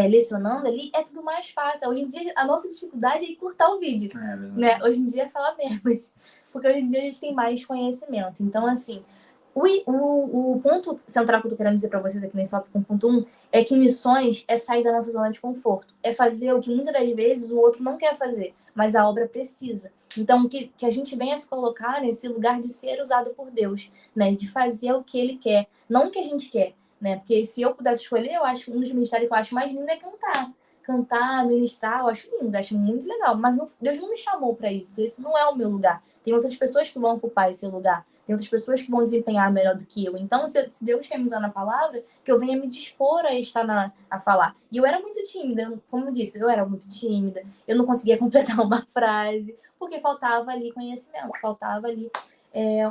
lecionando ali, é tudo mais fácil. Hoje em dia, a nossa dificuldade é encurtar o vídeo. Né? Hoje em dia é falar menos. Porque hoje em dia a gente tem mais conhecimento. Então, assim... O ponto central que eu tô querendo dizer para vocês aqui nesse tópico 1.1 é que missões é sair da nossa zona de conforto. É fazer o que muitas das vezes o outro não quer fazer, mas a obra precisa. Então, que a gente venha se colocar nesse lugar de ser usado por Deus, né? De fazer o que Ele quer, não o que a gente quer, né? Porque se eu pudesse escolher, eu acho que um dos ministérios que eu acho mais lindo é cantar. Cantar, ministrar, eu acho lindo, acho muito legal. Mas Deus não me chamou para isso. Esse não é o meu lugar. Tem outras pessoas que vão ocupar esse lugar. Tem outras pessoas que vão desempenhar melhor do que eu. Então, se Deus quer me usar na palavra, que eu venha me dispor a estar a falar. E eu era muito tímida, como eu disse, eu era muito tímida. Eu não conseguia completar uma frase, porque faltava ali conhecimento, faltava ali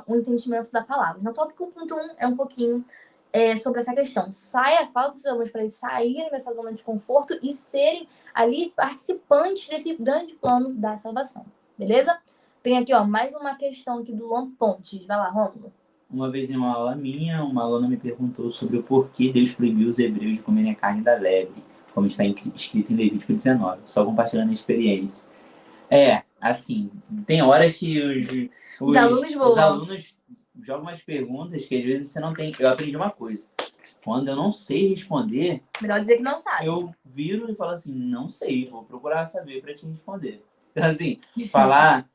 um entendimento da palavra. Então, o tópico 1.1 é um pouquinho sobre essa questão. Fala para os alunos para eles saírem dessa zona de conforto e serem ali participantes desse grande plano da salvação. Beleza? Tem aqui, mais uma questão aqui do Luan Pontes. Vai lá, Rômulo. Uma vez em uma aula minha, uma aluna me perguntou sobre o porquê Deus proibiu os hebreus de comerem a carne da lebre, como está escrito em Levítico 19, só compartilhando a experiência. Assim, tem horas que os alunos jogam umas perguntas que às vezes você não tem... Eu aprendi uma coisa. Quando eu não sei responder... Melhor dizer que não sabe. Eu viro e falo assim, não sei, vou procurar saber para te responder. Então, assim, falar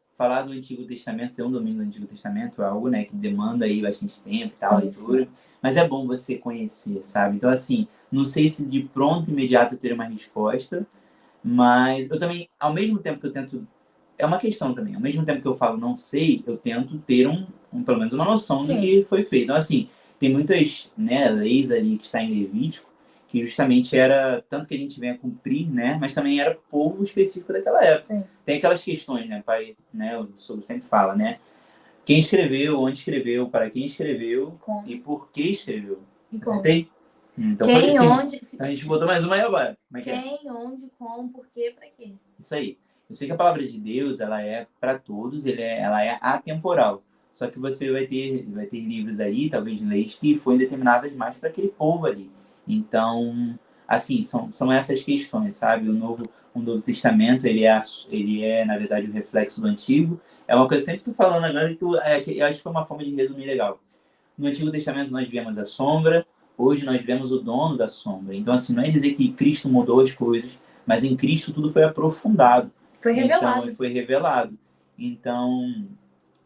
do Antigo Testamento, ter um domínio do Antigo Testamento é algo, né, que demanda aí bastante tempo e tal, leitura. Mas é bom você conhecer, sabe? Então, assim, não sei se de pronto, imediato, eu teria uma resposta, mas eu também, ao mesmo tempo que eu tento... É uma questão também. Ao mesmo tempo que eu falo não sei, eu tento ter pelo menos uma noção do que foi feito. Então, assim, tem muitas, né, leis ali que está em Levítico, que justamente era, tanto que a gente vem a cumprir, né, mas também era para o povo específico daquela época. Sim. Tem aquelas questões, né, pai, né, o Sobre sempre fala, né, quem escreveu, onde escreveu, para quem escreveu e por que escreveu. Acertei? Então, quem, onde... A gente botou mais uma aí agora. Quem, onde, como, por quê, para quê. Isso aí. Eu sei que a palavra de Deus, ela é para todos, ela é atemporal. Só que você vai ter livros ali, talvez leis, que foram determinadas mais para aquele povo ali. Então, assim, são essas questões, sabe? O Novo Testamento, ele é, na verdade, o reflexo do Antigo. É uma coisa que eu sempre estou falando agora que eu acho que foi uma forma de resumir legal. No Antigo Testamento nós vemos a sombra, hoje nós vemos o dono da sombra. Então, assim, não é dizer que Cristo mudou as coisas, mas em Cristo tudo foi aprofundado. Foi revelado. Então, foi revelado. Então,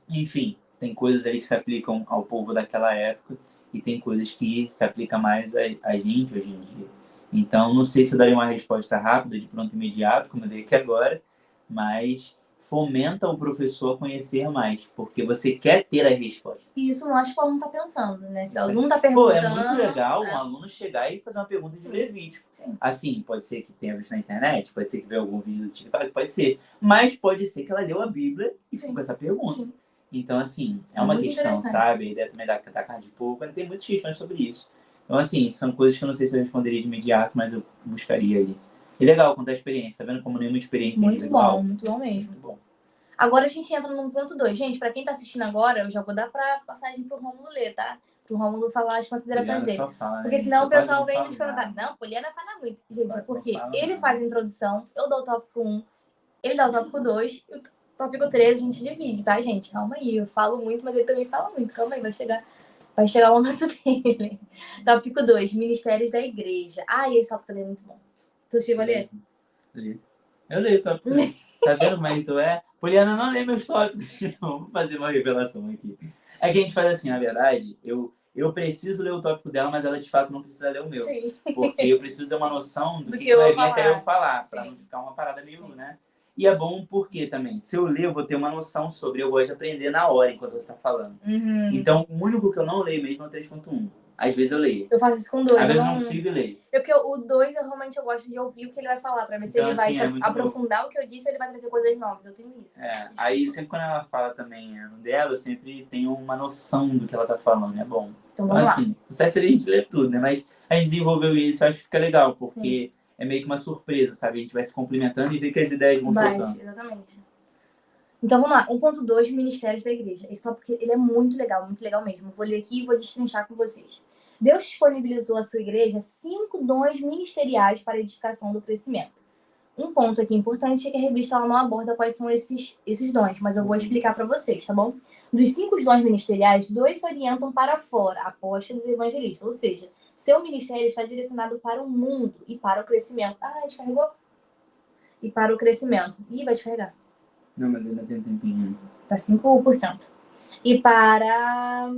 enfim, tem coisas ali que se aplicam ao povo daquela época e tem coisas que se aplicam mais a gente hoje em dia. Então, não sei se eu daria uma resposta rápida, de pronto imediato, como eu dei aqui agora, mas fomenta o professor a conhecer mais, porque você quer ter a resposta. E isso não acho que o aluno está pensando, né? Se o aluno está perguntando... é muito legal um aluno chegar e fazer uma pergunta de Levítico. Assim, pode ser que tenha visto na internet, pode ser que veja algum vídeo do TikTok, pode ser. Mas pode ser que ela leu a Bíblia e ficou com essa pergunta. Sim. Então, assim, é uma questão, sabe? A ideia também da carne de porco, tem muitas questões sobre isso. Então, assim, são coisas que eu não sei se eu responderia de imediato, mas eu buscaria ali. E legal contar a experiência, tá vendo como nenhuma experiência individual? Muito bom mesmo. Muito bom. Agora a gente entra no ponto 2. Gente, pra quem tá assistindo agora, eu já vou dar pra passagem pro Rômulo ler, tá? Pro Rômulo falar as considerações dele. Fala, porque senão o pessoal vem nos comentários. Não, Poliana fala muito. Gente, é porque ele faz a introdução, eu dou o tópico 1, ele dá o tópico 2, e o tópico 3 a gente divide, tá, gente? Calma aí, eu falo muito, mas ele também fala muito. Calma aí, vai chegar o momento dele. Tópico 2, Ministérios da Igreja. Ah, e esse tópico também é muito bom. Tu chegou a ler? Li. Eu leio o tópico 3. Tá vendo como é que tu é? Poliana não lê meus tópicos. Não, vou fazer uma revelação aqui. É que a gente faz assim, na verdade, eu preciso ler o tópico dela, mas ela de fato não precisa ler o meu. Sim. Porque eu preciso ter uma noção do que vai vir até eu falar, pra não ficar uma parada meio, né? E é bom porque também, se eu ler, eu vou ter uma noção sobre, eu gosto de aprender na hora enquanto você está falando. Então, o único que eu não leio mesmo é o 3.1. Às vezes eu leio. Eu faço isso com 2. Às vezes eu não consigo ler. Porque o 2, eu realmente gosto de ouvir o que ele vai falar, pra ver se ele vai aprofundar o que eu disse ou ele vai trazer coisas novas. Eu tenho isso. Aí sempre quando ela fala também no dela, eu sempre tenho uma noção do que ela tá falando, é bom. Então vamos lá. Assim, o certo seria a gente ler tudo, né? Mas a gente desenvolveu isso, eu acho que fica legal, porque é meio que uma surpresa, sabe? A gente vai se complementando e ver que as ideias vão soltando. Exatamente. Então vamos lá, 1.2, Ministérios da Igreja. Esse tópico ele é muito legal mesmo. Vou ler aqui e vou destrinchar com vocês. Deus disponibilizou à sua igreja 5 dons ministeriais para a edificação do crescimento. Um ponto aqui importante é que a revista ela não aborda quais são esses dons, mas eu vou explicar para vocês, tá bom? Dos 5 dons ministeriais, 2 se orientam para fora, apóstolos e evangelistas. Ou seja, seu ministério está direcionado para o mundo e para o crescimento. Ah, descarregou? E para o crescimento. Ih, vai descarregar. Não, mas ainda tem um tempinho. Tá 5%. E para...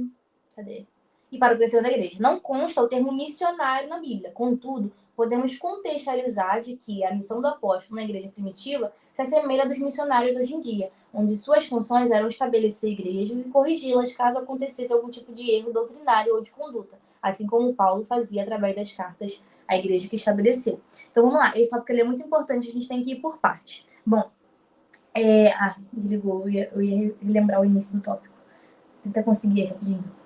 Cadê? E para o crescimento da igreja. Não consta o termo missionário na Bíblia. Contudo, podemos contextualizar de que a missão do apóstolo na igreja primitiva se assemelha à dos missionários hoje em dia, onde suas funções eram estabelecer igrejas e corrigi-las caso acontecesse algum tipo de erro doutrinário ou de conduta, assim como Paulo fazia através das cartas à igreja que estabeleceu. Então vamos lá, esse tópico é muito importante, a gente tem que ir por partes. Bom, desligou, eu ia lembrar o início do tópico. Vou tentar conseguir rapidinho.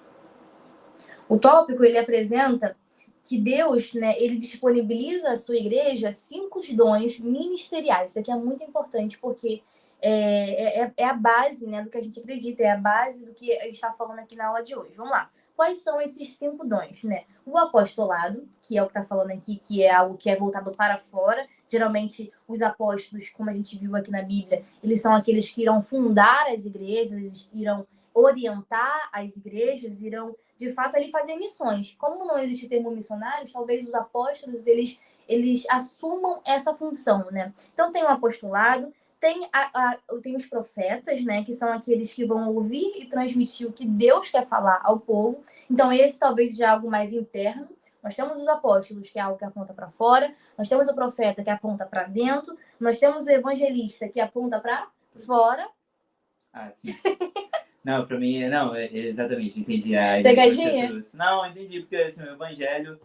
O tópico, ele apresenta que Deus, né, ele disponibiliza à sua igreja 5 dons ministeriais. Isso aqui é muito importante, porque é a base, né, do que a gente acredita, é a base do que a gente está falando aqui na aula de hoje. Vamos lá. Quais são esses 5 dons, né? O apostolado, que é o que está falando aqui, que é algo que é voltado para fora. Geralmente, os apóstolos, como a gente viu aqui na Bíblia, eles são aqueles que irão fundar as igrejas, irão orientar as igrejas, irão, de fato, ali fazer missões. Como não existe o termo missionários, talvez os apóstolos, eles assumam essa função, né? Então, tem o apostolado, tem os profetas, né? Que são aqueles que vão ouvir e transmitir o que Deus quer falar ao povo. Então, esse talvez seja algo mais interno. Nós temos os apóstolos, que é algo que aponta para fora. Nós temos o profeta, que aponta para dentro. Nós temos o evangelista, que aponta para fora. Ah, sim. Não, pra mim, não, exatamente, entendi. Pegadinha? Não, entendi, porque assim, o evangelho,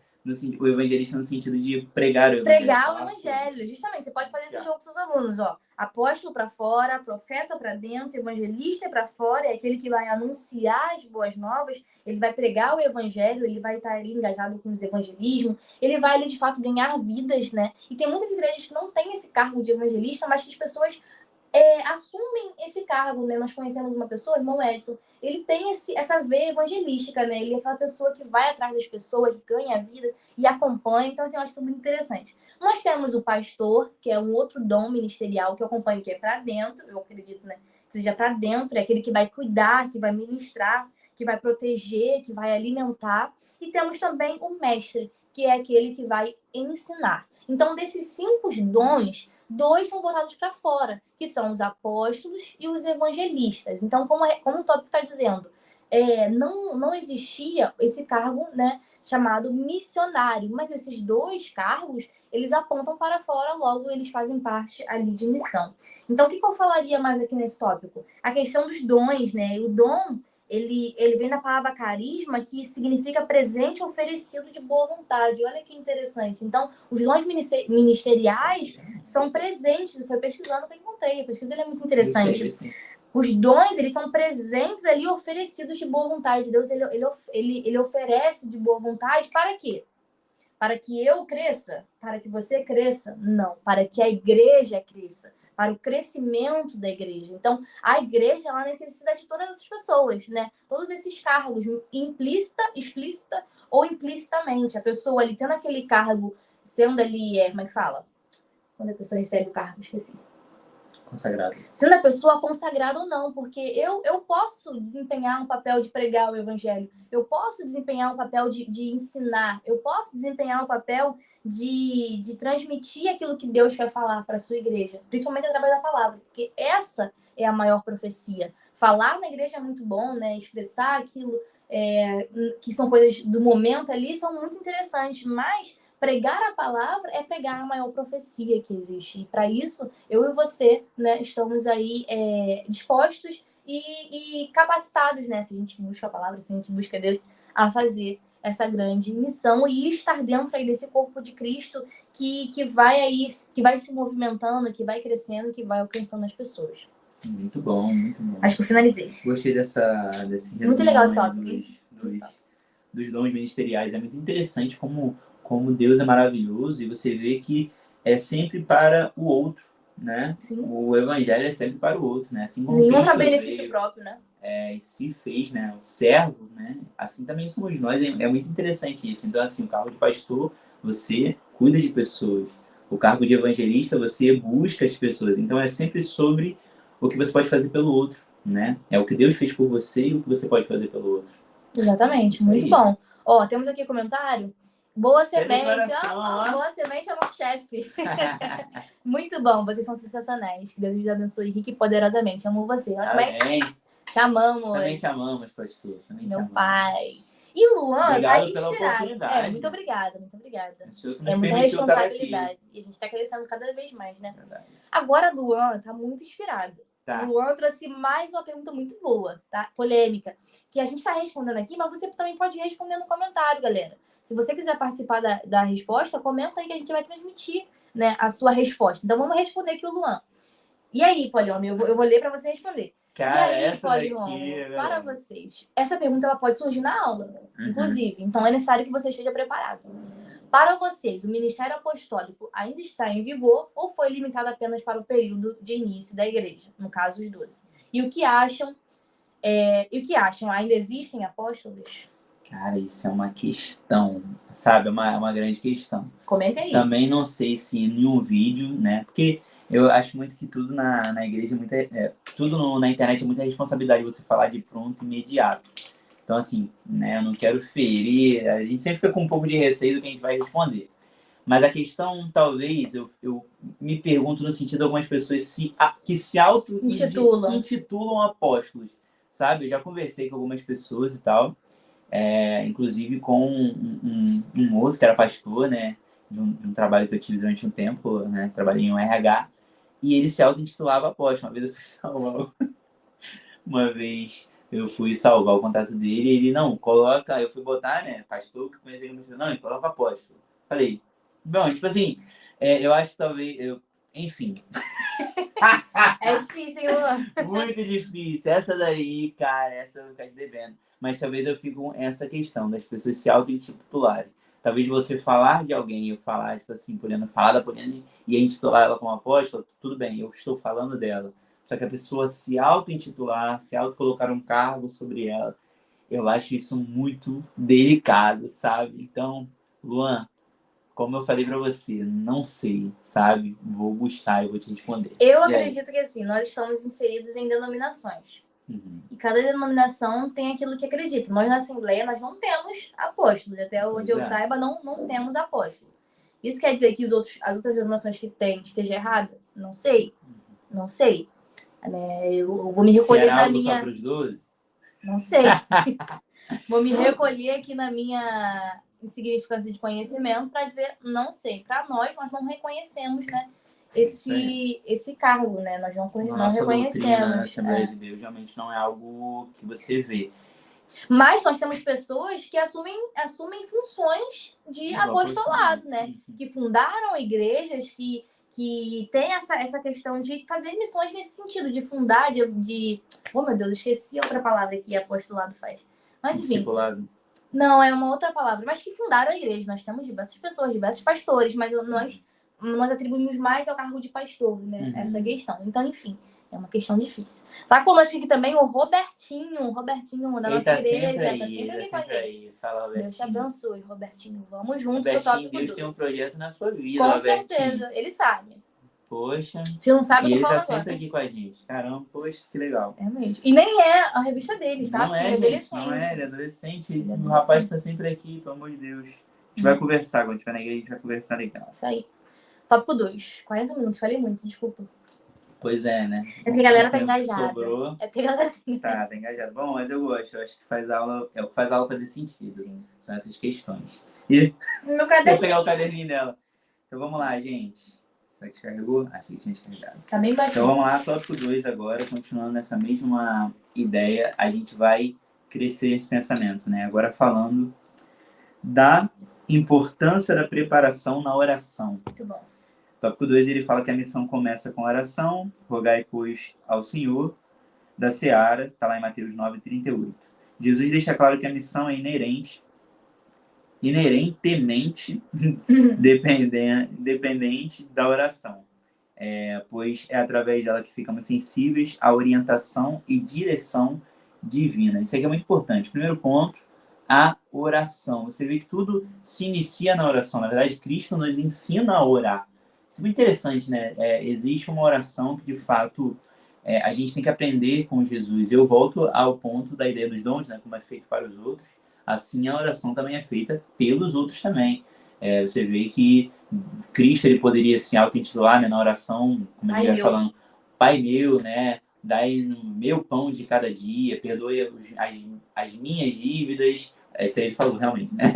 o evangelista no sentido de pregar o evangelho. Pregar o evangelho, justamente. Você pode fazer esse jogo com seus alunos, ó. Apóstolo para fora, profeta para dentro, evangelista para fora, é aquele que vai anunciar as boas novas, ele vai pregar o evangelho, ele vai estar ali engajado com os evangelismos, ele vai ali, de fato, ganhar vidas, né? E tem muitas igrejas que não têm esse cargo de evangelista, mas que as pessoas assumem esse cargo, né? Nós conhecemos uma pessoa, irmão Edson, ele tem essa veia evangelística, né? Ele é aquela pessoa que vai atrás das pessoas, ganha a vida e acompanha. Então, assim, eu acho isso muito interessante. Nós temos o pastor, que é um outro dom ministerial que eu acompanho, que é para dentro, eu acredito, né? Que seja para dentro, é aquele que vai cuidar, que vai ministrar, que vai proteger, que vai alimentar. E temos também o mestre, que é aquele que vai ensinar. Então, desses 5 dons, 2 são voltados para fora, que são os apóstolos e os evangelistas. Então, como o tópico está dizendo, não existia esse cargo, né, chamado missionário, mas esses 2 cargos, eles apontam para fora, logo eles fazem parte ali de missão. Então, o que eu falaria mais aqui nesse tópico? A questão dos dons, né? O dom, ele vem da palavra carisma, que significa presente oferecido de boa vontade. Olha que interessante. Então, os dons ministeriais são presentes. Eu fui pesquisando que eu encontrei. A pesquisa é muito interessante. Os dons, eles são presentes ali, oferecidos de boa vontade. Deus, ele oferece de boa vontade para quê? Para que eu cresça? Para que você cresça? Não. Para que a igreja cresça. Para o crescimento da igreja. Então, a igreja, ela necessita de todas essas pessoas, né? Todos esses cargos, implícita, explícita ou implicitamente. A pessoa ali tendo aquele cargo, sendo ali, como é que fala? Quando a pessoa recebe o cargo, esqueci. Consagrado. Sendo a pessoa consagrada ou não, porque eu posso desempenhar um papel de pregar o evangelho, eu posso desempenhar um papel de ensinar, eu posso desempenhar um papel de transmitir aquilo que Deus quer falar para a sua igreja, principalmente através da palavra, porque essa é a maior profecia. Falar na igreja é muito bom, né? Expressar aquilo que são coisas do momento ali são muito interessantes, mas pregar a palavra é pregar a maior profecia que existe. E para isso, eu e você, né, estamos aí dispostos e capacitados, né? Se a gente busca a palavra, se a gente busca Deus, a fazer essa grande missão e estar dentro aí desse corpo de Cristo que vai se movimentando, que vai crescendo, que vai alcançando as pessoas. Muito bom, muito bom. Acho que eu finalizei. Gostei desse resumo. Muito legal esse tópico. Dos dons ministeriais. É muito interessante como Deus é maravilhoso e você vê que é sempre para o outro, né? Sim. O evangelho é sempre para o outro, né? Assim como nenhum para benefício próprio, né? E se fez, né? O servo, né? Assim também somos nós. É muito interessante isso. Então, assim, o cargo de pastor, você cuida de pessoas. O cargo de evangelista, você busca as pessoas. Então, é sempre sobre o que você pode fazer pelo outro, né? É o que Deus fez por você e o que você pode fazer pelo outro. Exatamente, isso muito aí. Bom. Ó, temos aqui comentário. Boa semente, boa semente é o nosso chefe. Muito bom, vocês são sensacionais. Que Deus os abençoe rica e poderosamente. Amo você. Amém. Te amamos. Também te amamos, pastor. Também meu te pai. E Luan, obrigado tá inspirado. Muito obrigada, muito obrigada. É muita responsabilidade. E a gente tá crescendo cada vez mais, né? Verdade. Agora, Luan tá muito inspirado. Tá. O Luan trouxe mais uma pergunta muito boa, tá? Polêmica. Que a gente tá respondendo aqui, mas você também pode responder no comentário, galera. Se você quiser participar da resposta, comenta aí que a gente vai transmitir, né, a sua resposta. Então, vamos responder aqui o Luan. E aí, Poliômio, eu vou ler para você responder. Cara, e aí, essa Poliômio, para vocês. Essa pergunta ela pode surgir na aula, inclusive. Então, é necessário que você esteja preparado. Para vocês, o ministério apostólico ainda está em vigor ou foi limitado apenas para o período de início da igreja? No caso, os 12. E o que acham? Ainda existem apóstolos? Cara, isso é uma questão, sabe? É uma grande questão. Comenta aí. Também não sei se em um vídeo, né? Porque eu acho muito que tudo na igreja, tudo na internet é muita responsabilidade você falar de pronto, imediato. Então, assim, né? Eu não quero ferir, a gente sempre fica com um pouco de receio do que a gente vai responder. Mas a questão, talvez, eu me pergunto no sentido de algumas pessoas que se auto-intitulam apóstolos, sabe? Eu já conversei com algumas pessoas e tal. Inclusive com um moço que era pastor, né, de um trabalho que eu tive durante um tempo, né, trabalhei em um RH, e ele se auto-intitulava apóstolo. Uma vez eu fui salvar o contato dele e ele, não, coloca, eu fui botar, né, pastor, que conheci ele, não, coloca apóstolo. Falei, bom, tipo assim, eu acho que talvez, enfim... É difícil, hein, Luan? Muito difícil. Essa daí, cara, essa eu vou ficar te devendo. Mas talvez eu fique com essa questão das pessoas se auto-intitularem. Talvez você falar de alguém, eu falar, tipo assim, falar da Poliana e intitular ela como apóstola, tudo bem, eu estou falando dela. Só que a pessoa se auto-intitular, se auto-colocar um cargo sobre ela, eu acho isso muito delicado, sabe? Então, Luan, como eu falei para você, não sei, sabe? Vou buscar e vou te responder. Eu acredito que, assim, nós estamos inseridos em denominações. E cada denominação tem aquilo que acredita. Nós, na Assembleia, nós não temos apóstolos. Até onde eu saiba, não temos apóstolos. Isso quer dizer que as outras denominações que tem esteja errada? Não sei. Não sei. Eu vou me recolher Será na algo minha... só para os 12? Não sei. Vou me recolher aqui na minha insignificância de conhecimento para dizer não sei. Para nós não reconhecemos, né, esse cargo, né? Nós não reconhecemos. Doutrina na Assembleia de Deus realmente não é algo que você vê. Mas nós temos pessoas que assumem funções de apostolado, né? Sim. Que fundaram igrejas, que que tem essa questão de fazer missões nesse sentido, de fundar, oh, meu Deus, esqueci outra palavra que apostolado faz. Mas, enfim. Discipulado. Não, é uma outra palavra, mas que fundaram a igreja. Nós temos diversas pessoas, diversos pastores, mas nós atribuímos mais ao cargo de pastor, né? Essa questão. Então, enfim, é uma questão difícil. Tá conosco aqui também o Robertinho da nossa igreja. Tá sempre aqui com a gente. Fala, Robertinho. Deus te abençoe, Robertinho. Vamos junto pro tópico 2. Deus tem um projeto na sua vida, com Robertinho. certeza, ele sabe. Poxa. Se não sabe, eu tô falando agora. Ele tá sempre aqui com a gente. Caramba, poxa, que legal. É mesmo. E nem é a revista deles, tá? Não é, gente, não é. Ele é adolescente. O rapaz tá sempre aqui, pelo amor de Deus. A gente vai conversar. Quando estiver na igreja, a gente vai conversar legal. Isso aí. Tópico 2. 40 minutos. Falei muito, desculpa. Pois é, né? É porque a galera tá engajada. Sobrou. É porque a galera tá engajada. Bom, mas eu gosto. Eu acho que faz aula, é o que faz a aula fazer sentido. Sim. São essas questões. E meu caderninho. Vou pegar o caderninho dela. Então vamos lá, gente. Será que carregou? Achei que tinha descarregado. Tá bem baixinho. Então vamos lá, tópico 2 agora. Continuando nessa mesma ideia, a gente vai crescer esse pensamento, né? Agora falando da importância da preparação na oração. Muito bom. Tópico 2, ele fala que a missão começa com a oração, rogai, pois, ao Senhor da Seara, está lá em Mateus 9:38. Jesus deixa claro que a missão é inerentemente dependente da oração, pois é através dela que ficamos sensíveis à orientação e direção divina. Isso aqui é muito importante. Primeiro ponto, a oração. Você vê que tudo se inicia na oração. Na verdade, Cristo nos ensina a orar. Isso é muito interessante, né? Existe uma oração que, de fato, a gente tem que aprender com Jesus. Eu volto ao ponto da ideia dos dons, né? Como é feito para os outros. Assim, a oração também é feita pelos outros também. Você vê que Cristo ele poderia se auto-intitular, né, na oração, como ele vai falando, Pai meu, né? Dai no meu pão de cada dia, perdoe as minhas dívidas. Isso aí ele falou, realmente, né?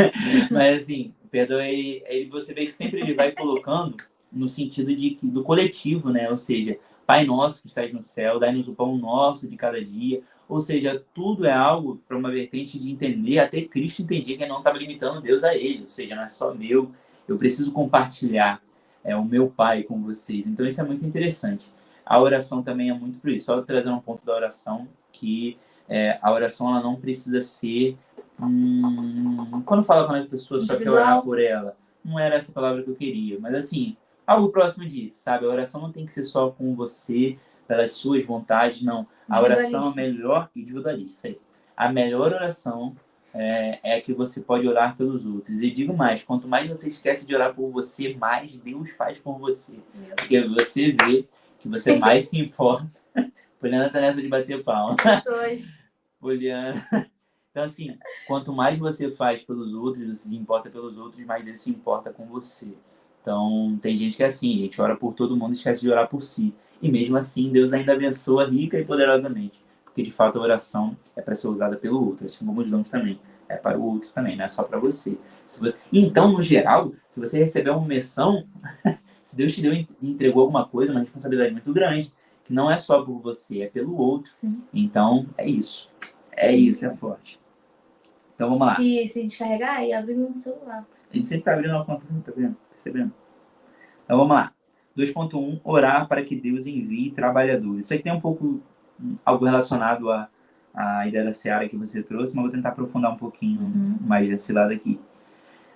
Mas, assim, perdoe... Você vê que sempre ele vai colocando no sentido do coletivo, né? Ou seja, Pai nosso que estás no céu, dai-nos o pão nosso de cada dia. Ou seja, tudo é algo para uma vertente de entender. Até Cristo entendia que ele não estava limitando Deus a ele. Ou seja, não é só meu. Eu preciso compartilhar o meu Pai com vocês. Então, isso é muito interessante. A oração também é muito por isso. Só trazendo um ponto da oração, que a oração ela não precisa ser... Quando fala com a pessoa só quer orar por ela, não era essa palavra que eu queria. Mas, assim, algo próximo disso, sabe? A oração não tem que ser só com você, pelas suas vontades, não. A oração é melhor... Individualista, isso aí. A melhor oração é a que você pode orar pelos outros. E digo mais, quanto mais você esquece de orar por você, mais Deus faz por você. Porque você vê que você mais se importa. Poliana tá nessa de bater palma. Poliana. Então, assim, quanto mais você faz pelos outros, você se importa pelos outros, mais Deus se importa com você. Então, tem gente que é assim, a gente ora por todo mundo e esquece de orar por si. E mesmo assim, Deus ainda abençoa rica e poderosamente. Porque, de fato, a oração é para ser usada pelo outro, assim como os dons também. É para o outro também, não é só para você. Então, no geral, se você receber uma missão, se Deus te deu e entregou alguma coisa, uma responsabilidade muito grande, que não é só por você, é pelo outro. Sim. Então, é isso. Isso, é forte. Então, vamos lá. Se descarregar, aí abre no celular. A gente sempre tá abrindo uma conta, tá vendo? Percebendo? Então, vamos lá. 2.1, orar para que Deus envie trabalhadores. Isso aqui tem um pouco, algo relacionado à ideia da Seara que você trouxe, mas vou tentar aprofundar um pouquinho mais desse lado aqui.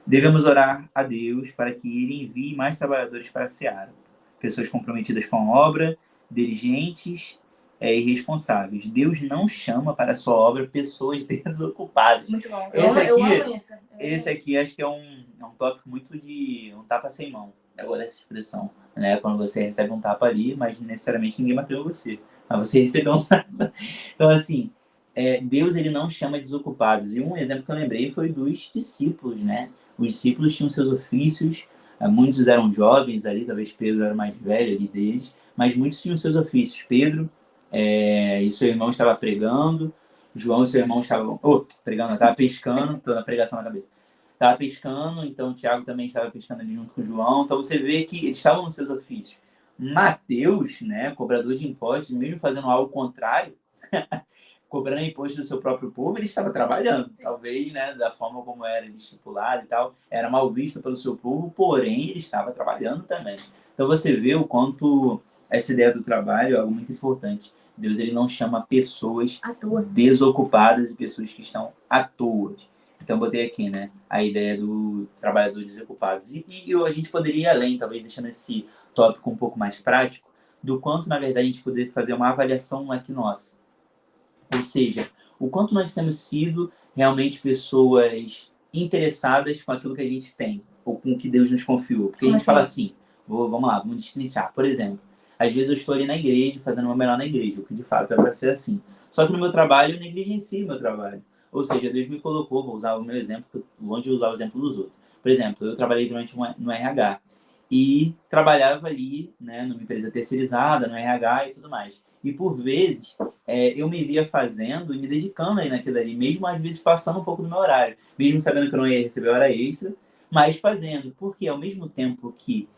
Devemos orar a Deus para que Ele envie mais trabalhadores para a Seara. Pessoas comprometidas com a obra, diligentes e responsáveis. Deus não chama para a sua obra pessoas desocupadas. Muito bom. Eu amo isso. Esse aqui acho que é um tópico muito de um tapa sem mão. Eu gosto dessa expressão, né? Quando você recebe um tapa ali, mas necessariamente ninguém bateu em você. Mas você recebeu um tapa. Então, assim, Deus ele não chama desocupados. E um exemplo que eu lembrei foi dos discípulos, né? Os discípulos tinham seus ofícios, muitos eram jovens ali, talvez Pedro era mais velho ali deles, mas muitos tinham seus ofícios. Pedro e seu irmão estava pregando, João e seu irmão estavam pregando, estava pescando, estou na pregação na cabeça. Estava pescando, então Tiago também estava pescando ali junto com João. Então você vê que eles estavam nos seus ofícios. Mateus, né, cobrador de impostos, mesmo fazendo algo contrário, cobrando imposto do seu próprio povo, ele estava trabalhando. Talvez, né, da forma como era estipulado e tal, era mal visto pelo seu povo, porém, ele estava trabalhando também. Então, você vê o quanto essa ideia do trabalho é algo muito importante. Deus, ele não chama pessoas desocupadas e pessoas que estão à toa. Então, eu botei aqui, né, a ideia do trabalhador desocupado. E a gente poderia ir além, talvez deixando esse tópico um pouco mais prático, do quanto, na verdade, a gente poderia fazer uma avaliação aqui nossa. Ou seja, o quanto nós temos sido realmente pessoas interessadas com aquilo que a gente tem, ou com o que Deus nos confiou. Porque a gente fala assim, vamos lá, vamos destrinchar. Por exemplo, às vezes eu estou ali na igreja, fazendo o meu melhor na igreja, o que de fato é para ser assim. Só que no meu trabalho, eu negligencio o meu trabalho. Ou seja, Deus me colocou, vou usar o meu exemplo, longe de usar o exemplo dos outros. Por exemplo, eu trabalhei no RH e trabalhava ali, né, numa empresa terceirizada, no RH e tudo mais. E por vezes, eu me via fazendo e me dedicando aí naquilo ali, mesmo às vezes passando um pouco do meu horário, mesmo sabendo que eu não ia receber hora extra, mas fazendo. Porque ao mesmo tempo que,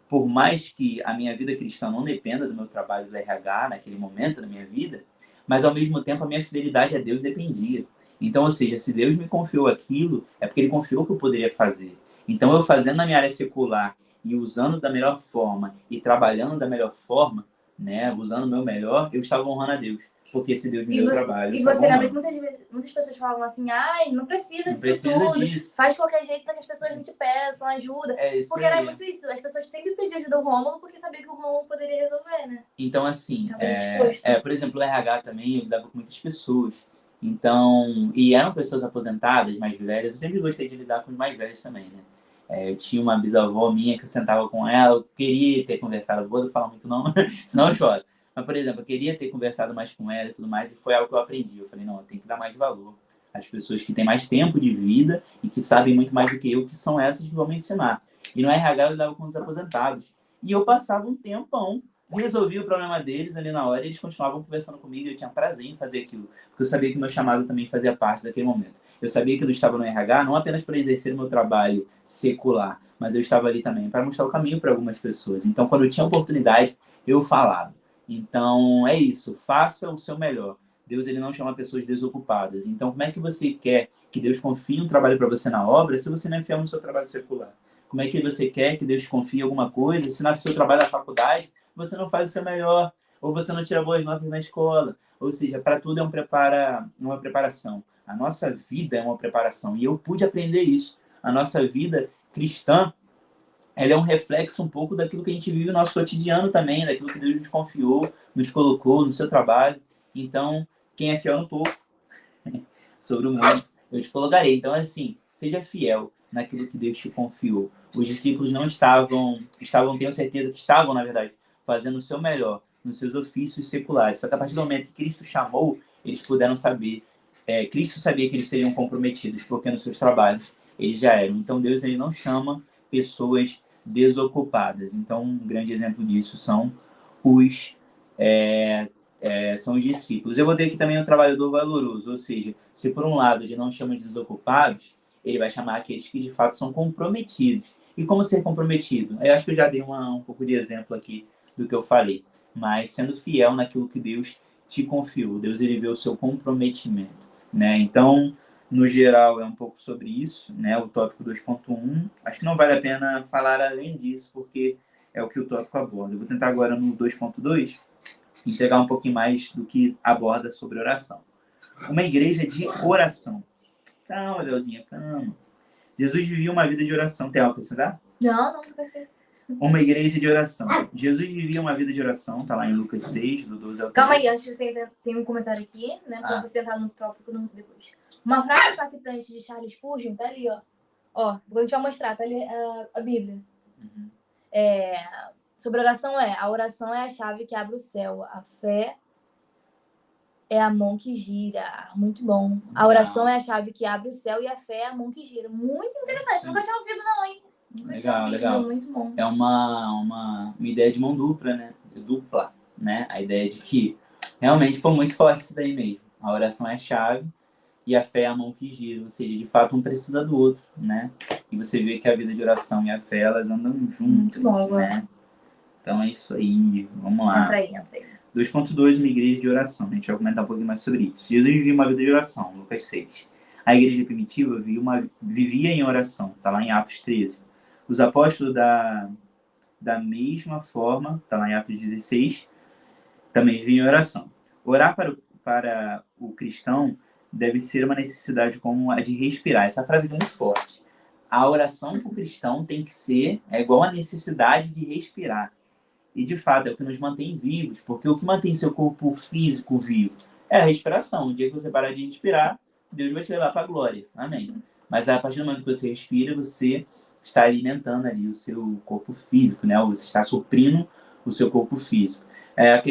por mais que a minha vida cristã não dependa do meu trabalho do RH naquele momento da minha vida, mas ao mesmo tempo a minha fidelidade a Deus dependia. Então, ou seja, se Deus me confiou aquilo, é porque Ele confiou que eu poderia fazer. Então, eu fazendo na minha área secular e usando da melhor forma e trabalhando da melhor forma, né, usando o meu melhor, eu estava honrando a Deus. Porque se Deus me deu trabalho, e você lembra que muitas pessoas falam assim, ai, não precisa disso tudo, faz de qualquer jeito para que as pessoas não te peçam ajuda. Porque era muito isso, as pessoas sempre pediam ajuda ao Rômulo porque sabiam que o Rômulo poderia resolver, né? Então, assim, por exemplo, o RH também, eu lidava com muitas pessoas. Então, e eram pessoas aposentadas, mais velhas. Eu sempre gostei de lidar com os mais velhos também, né? Eu tinha uma bisavó minha que eu sentava com ela, eu queria ter conversado, vou falar muito não, senão eu choro. Mas, por exemplo, eu queria ter conversado mais com ela e tudo mais, e foi algo que eu aprendi. Eu falei, não, eu tenho que dar mais valor às pessoas que têm mais tempo de vida e que sabem muito mais do que eu, que são essas que vão me ensinar. E no RH eu lidava com os aposentados. E eu passava um tempão, resolvia o problema deles ali na hora, e eles continuavam conversando comigo, e eu tinha prazer em fazer aquilo, porque eu sabia que o meu chamado também fazia parte daquele momento. Eu sabia que eu estava no RH não apenas para exercer o meu trabalho secular, mas eu estava ali também para mostrar o caminho para algumas pessoas. Então, quando eu tinha oportunidade, eu falava. Então, é isso, faça o seu melhor. Deus, ele não chama pessoas desocupadas. Então, como é que você quer que Deus confie um trabalho para você na obra se você não é fiel no seu trabalho secular? Como é que você quer que Deus confie alguma coisa se no seu trabalho na faculdade você não faz o seu melhor, ou você não tira boas notas na escola? Ou seja, para tudo é uma preparação. A nossa vida é uma preparação. E eu pude aprender isso. A nossa vida cristã, ela é um reflexo um pouco daquilo que a gente vive no nosso cotidiano também, daquilo que Deus nos confiou, nos colocou no seu trabalho. Então, quem é fiel no pouco, sobre o mundo, eu te colocarei. Então, assim, seja fiel naquilo que Deus te confiou. Os discípulos não estavam, tenho certeza que estavam, na verdade, fazendo o seu melhor nos seus ofícios seculares. Só que a partir do momento que Cristo chamou, eles puderam saber. Cristo sabia que eles seriam comprometidos, porque nos seus trabalhos eles já eram. Então, Deus, ele não chama pessoas desocupadas. Então, um grande exemplo disso são os discípulos. Eu vou ter aqui também um trabalhador valoroso, ou seja, se por um lado ele não chama de desocupados, ele vai chamar aqueles que de fato são comprometidos. E como ser comprometido? Eu acho que eu já dei um pouco de exemplo aqui do que eu falei, mas sendo fiel naquilo que Deus te confiou. Deus, ele vê o seu comprometimento, né? Então, no geral, é um pouco sobre isso, né? O tópico 2.1. Acho que não vale a pena falar além disso, porque é o que o tópico aborda. Eu vou tentar agora no 2.2 entregar um pouquinho mais do que aborda sobre oração. Uma igreja de oração. Calma, Leozinha, calma. Jesus vivia uma vida de oração. Tem algo para acrescentar? Não, perfeito. Uma igreja de oração. Jesus vivia uma vida de oração, tá lá em Lucas 6, do 12 ao 13. Calma aí, antes de você entrar, tem um comentário aqui, né? Pra você entrar no tópico depois. Uma frase impactante de Charles Spurgeon, tá ali, ó. Ó, vou te mostrar, tá ali a Bíblia. Uhum. Sobre oração a oração é a chave que abre o céu. A fé é a mão que gira. Muito bom. A oração é a chave que abre o céu e a fé é a mão que gira. Muito interessante. Nunca tinha ouvido, não, hein? Legal. Muito bom. É uma ideia de mão dupla, né? Dupla, né? A ideia de que realmente foi muito forte isso daí mesmo. A oração é a chave e a fé é a mão que gira. Ou seja, de fato, um precisa do outro, né? E você vê que a vida de oração e a fé, elas andam juntas, né? Então é isso aí. Vamos lá. Entra aí. 2.2, uma igreja de oração. A gente vai comentar um pouquinho mais sobre isso. Jesus vivia uma vida de oração, Lucas 6. A igreja primitiva vivia em oração, está lá em Atos 13. Os apóstolos da mesma forma, está lá em Atos 16, também viviam em oração. Orar para o cristão deve ser uma necessidade como a de respirar. Essa frase é muito forte. A oração para o cristão tem que ser igual à necessidade de respirar. E, de fato, é o que nos mantém vivos, porque o que mantém seu corpo físico vivo é a respiração. O dia que você parar de respirar, Deus vai te levar para a glória. Amém. Mas a partir do momento que você respira, você está alimentando ali o seu corpo físico, né? Você está suprindo o seu corpo físico.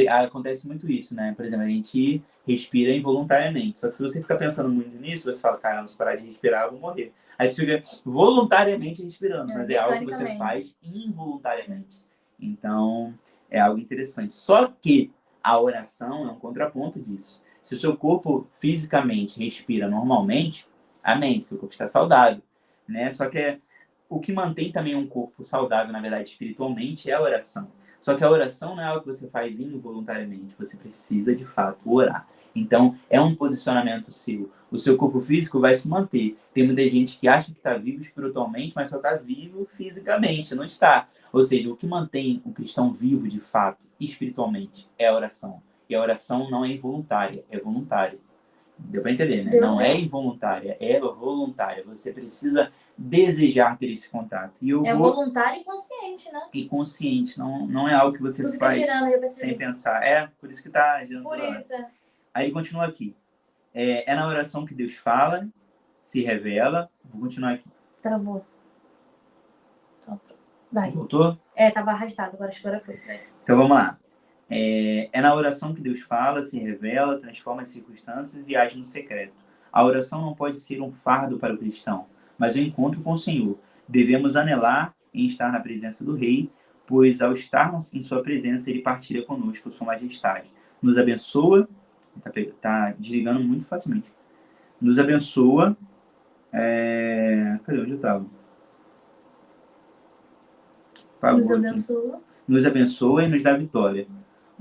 Acontece muito isso, né? Por exemplo, a gente respira involuntariamente. Só que se você ficar pensando muito nisso, você fala, caramba, se parar de respirar, eu vou morrer. Aí você fica voluntariamente respirando, mas é algo que você faz involuntariamente. Então, é algo interessante. Só que a oração é um contraponto disso. Se o seu corpo fisicamente respira normalmente, amém, seu corpo está saudável, né? Só que o que mantém também um corpo saudável, na verdade, espiritualmente, é a oração. Só que a oração não é algo que você faz involuntariamente, você precisa, de fato, orar. Então, é um posicionamento seu. O seu corpo físico vai se manter. Tem muita gente que acha que está vivo espiritualmente, mas só está vivo fisicamente, não está. Ou seja, o que mantém o cristão vivo, de fato, espiritualmente, é a oração. E a oração não é involuntária, é voluntária. Deu para entender, né? Não é involuntária, é voluntária. Você precisa desejar ter esse contato. Voluntário e consciente, né? E consciente, não é algo que você faz sem pensar. Por isso que tá girando. Por isso. Aí continua aqui. É na oração que Deus fala, se revela. Vou continuar aqui. Travou. Vai. Voltou? Tava arrastado, agora foi. Então vamos lá. É na oração que Deus fala, se revela, transforma as circunstâncias e age no secreto. A oração não pode ser um fardo para o cristão, mas um encontro com o Senhor. Devemos anelar em estar na presença do Rei, pois ao estarmos em sua presença, ele partilha conosco sua majestade. Nos abençoa, tá desligando muito facilmente. Nos abençoa, cadê onde eu estava? Nos abençoa e nos dá vitória.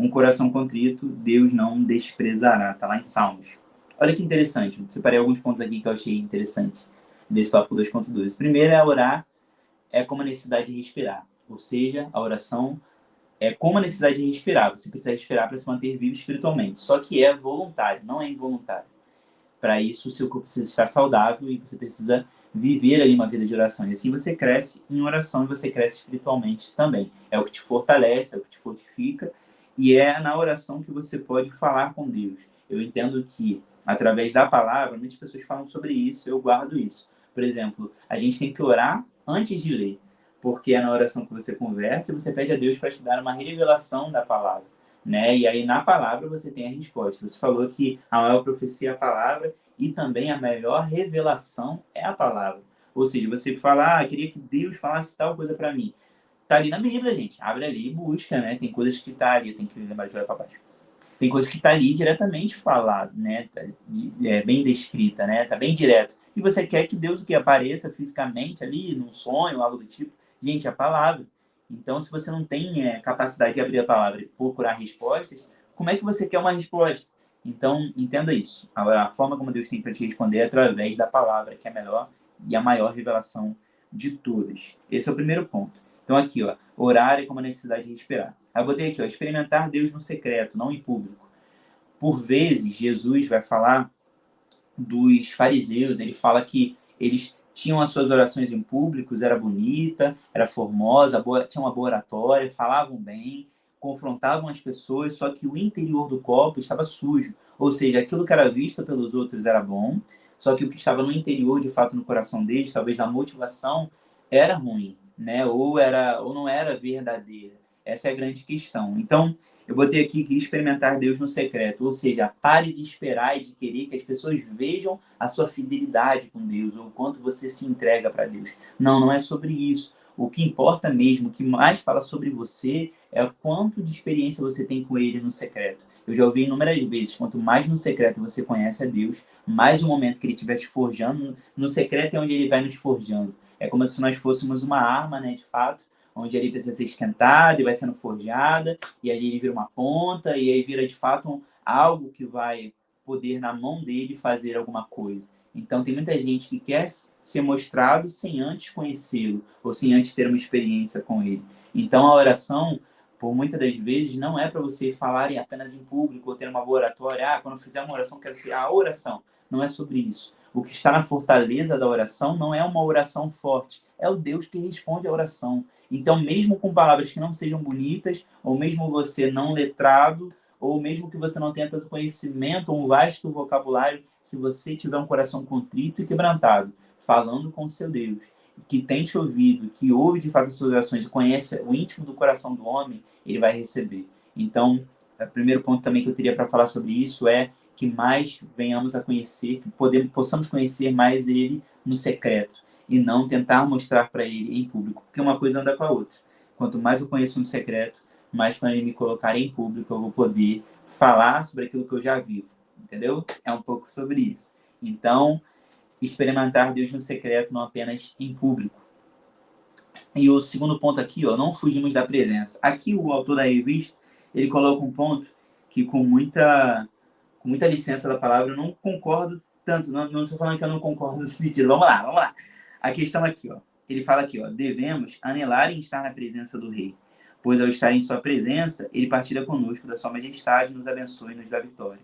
Um coração contrito, Deus não desprezará. Está lá em Salmos. Olha que interessante. Eu separei alguns pontos aqui que eu achei interessante desse tópico 2.2. Primeiro é orar como a necessidade de respirar. Ou seja, a oração é como a necessidade de respirar. Você precisa respirar para se manter vivo espiritualmente. Só que é voluntário, não é involuntário. Para isso, o seu corpo precisa estar saudável e você precisa viver ali uma vida de oração. E assim você cresce em oração e você cresce espiritualmente também. É o que te fortalece, é o que te fortifica. E é na oração que você pode falar com Deus. Eu entendo que, através da palavra, muitas pessoas falam sobre isso, eu guardo isso. Por exemplo, a gente tem que orar antes de ler, porque é na oração que você conversa e você pede a Deus para te dar uma revelação da palavra, né? E aí, na palavra, você tem a resposta. Você falou que a maior profecia é a palavra e também a melhor revelação é a palavra. Ou seja, você fala, queria que Deus falasse tal coisa para mim. Tá ali na Bíblia, gente. Abre ali e busca, né? Tem coisas que tá ali, tem que lembrar de olhar para baixo. Tem coisas que tá ali diretamente falado, né? Bem descrita, né? Tá bem direto. E você quer que Deus o que apareça fisicamente ali, num sonho, algo do tipo. Gente, é a palavra. Então, se você não tem capacidade de abrir a palavra e procurar respostas, como é que você quer uma resposta? Então, entenda isso. A forma como Deus tem para te responder é através da palavra, que é a melhor e a maior revelação de todas. Esse é o primeiro ponto. Então, aqui, orar é como a necessidade de respirar. Aí eu botei aqui, experimentar Deus no secreto, não em público. Por vezes, Jesus vai falar dos fariseus, ele fala que eles tinham as suas orações em públicos, era bonita, era formosa, tinha uma boa oratória, falavam bem, confrontavam as pessoas, só que o interior do copo estava sujo. Ou seja, aquilo que era visto pelos outros era bom, só que o que estava no interior, de fato, no coração deles, talvez na motivação, era ruim, né? Ou não era verdadeira. Essa é a grande questão. Então, eu botei aqui que experimentar Deus no secreto, ou seja, pare de esperar e de querer que as pessoas vejam a sua fidelidade com Deus, ou o quanto você se entrega para Deus. Não é sobre isso. O que importa mesmo, o que mais fala sobre você, é o quanto de experiência você tem com Ele no secreto. Eu já ouvi inúmeras vezes, quanto mais no secreto você conhece a Deus, mais o momento que Ele estiver te forjando, no secreto é onde Ele vai nos forjando. É como se nós fôssemos uma arma, né, de fato, onde ele precisa ser esquentado e vai sendo forjada, e aí ele vira uma ponta, e aí vira de fato algo que vai poder na mão dele fazer alguma coisa. Então tem muita gente que quer ser mostrado sem antes conhecê-lo, ou sem antes ter uma experiência com ele. Então a oração, por muitas das vezes, não é para você falar apenas em público ou ter uma boa oratória. Quando eu fizer uma oração, quero ser a oração. Não é sobre isso. O que está na fortaleza da oração não é uma oração forte, é o Deus que responde a oração. Então, mesmo com palavras que não sejam bonitas, ou mesmo você não letrado, ou mesmo que você não tenha tanto conhecimento ou um vasto vocabulário, se você tiver um coração contrito e quebrantado, falando com o seu Deus, que tem te ouvido, que ouve de fato as suas orações e conhece o íntimo do coração do homem, ele vai receber. Então, o primeiro ponto também que eu teria para falar sobre isso é que mais venhamos a conhecer, que possamos conhecer mais ele no secreto e não tentar mostrar para ele em público, porque uma coisa anda com a outra. Quanto mais eu conheço no secreto, mais quando ele me colocar em público, eu vou poder falar sobre aquilo que eu já vivo, entendeu? É um pouco sobre isso. Então, experimentar Deus no secreto, não apenas em público. E o segundo ponto aqui, não fugimos da presença. Aqui o autor da revista, ele coloca um ponto que com muita licença da palavra, eu não concordo tanto. Não estou falando que eu não concordo no sentido. Vamos lá. A questão aqui, ele fala aqui, devemos anelar em estar na presença do rei, pois ao estar em sua presença, ele partilha conosco da sua majestade, nos abençoe e nos dá vitória.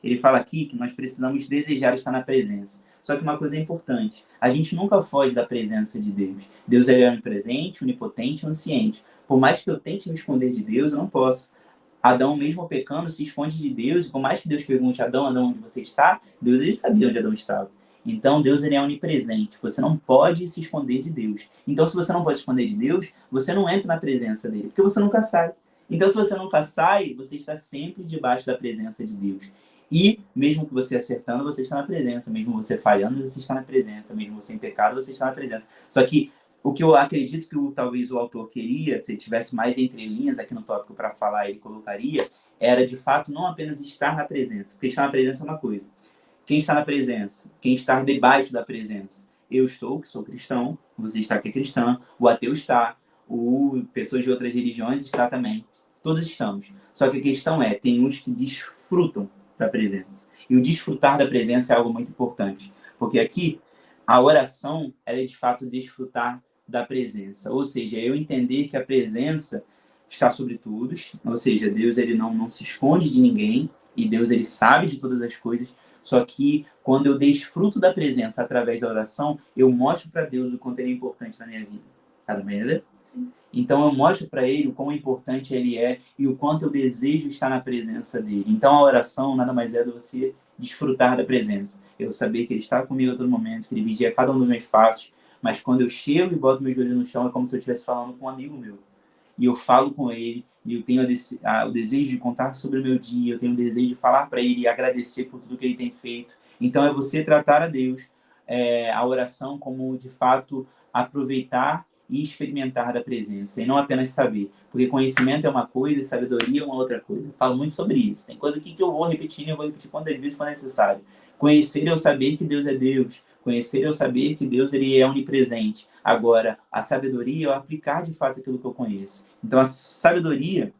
Ele fala aqui que nós precisamos desejar estar na presença. Só que uma coisa é importante, a gente nunca foge da presença de Deus. Deus é onipresente, onipotente, onisciente. Por mais que eu tente me esconder de Deus, eu não posso. Adão, mesmo pecando, se esconde de Deus, e por mais que Deus pergunte a Adão, onde você está, Deus ele sabia onde Adão estava. Então, Deus ele é onipresente. Você não pode se esconder de Deus. Então, se você não pode se esconder de Deus, você não entra na presença dele, porque você nunca sai. Então, se você nunca sai, você está sempre debaixo da presença de Deus. E, mesmo que você acertando, você está na presença. Mesmo você falhando, você está na presença. Mesmo você em pecado, você está na presença. Só que o que eu acredito que talvez o autor queria, se ele tivesse mais entrelinhas aqui no tópico para falar, ele colocaria, era, de fato, não apenas estar na presença. Porque estar na presença é uma coisa. Quem está na presença? Quem está debaixo da presença? Eu estou, que sou cristão, você está que é cristã, o ateu está, pessoas de outras religiões está também. Todos estamos. Só que a questão é, tem uns que desfrutam da presença. E o desfrutar da presença é algo muito importante. Porque aqui, a oração, ela é de fato desfrutar da presença. Ou seja, eu entender que a presença está sobre todos. Ou seja, Deus ele não se esconde de ninguém. E Deus ele sabe de todas as coisas. Só que quando eu desfruto da presença através da oração, eu mostro para Deus o quanto ele é importante na minha vida. Tá vendo? Sim. Então eu mostro para ele o quão importante ele é e o quanto eu desejo estar na presença dele. Então a oração nada mais é do que você desfrutar da presença. Eu saber que ele está comigo a todo momento, que ele vigia cada um dos meus passos, mas quando eu chego e boto meu joelho no chão, é como se eu estivesse falando com um amigo meu. E eu falo com ele, e eu tenho o desejo de contar sobre o meu dia, eu tenho o desejo de falar para ele e agradecer por tudo que ele tem feito. Então é você tratar a Deus, a oração como, de fato, aproveitar e experimentar da presença, e não apenas saber. Porque conhecimento é uma coisa e sabedoria é uma outra coisa. Eu falo muito sobre isso. Tem coisa aqui que eu vou repetindo e eu vou repetir quantas vezes for necessário. Conhecer é eu saber que Deus é Deus. Conhecer é eu saber que Deus ele é onipresente. Agora, a sabedoria é eu aplicar de fato aquilo que eu conheço. Então, a sabedoria,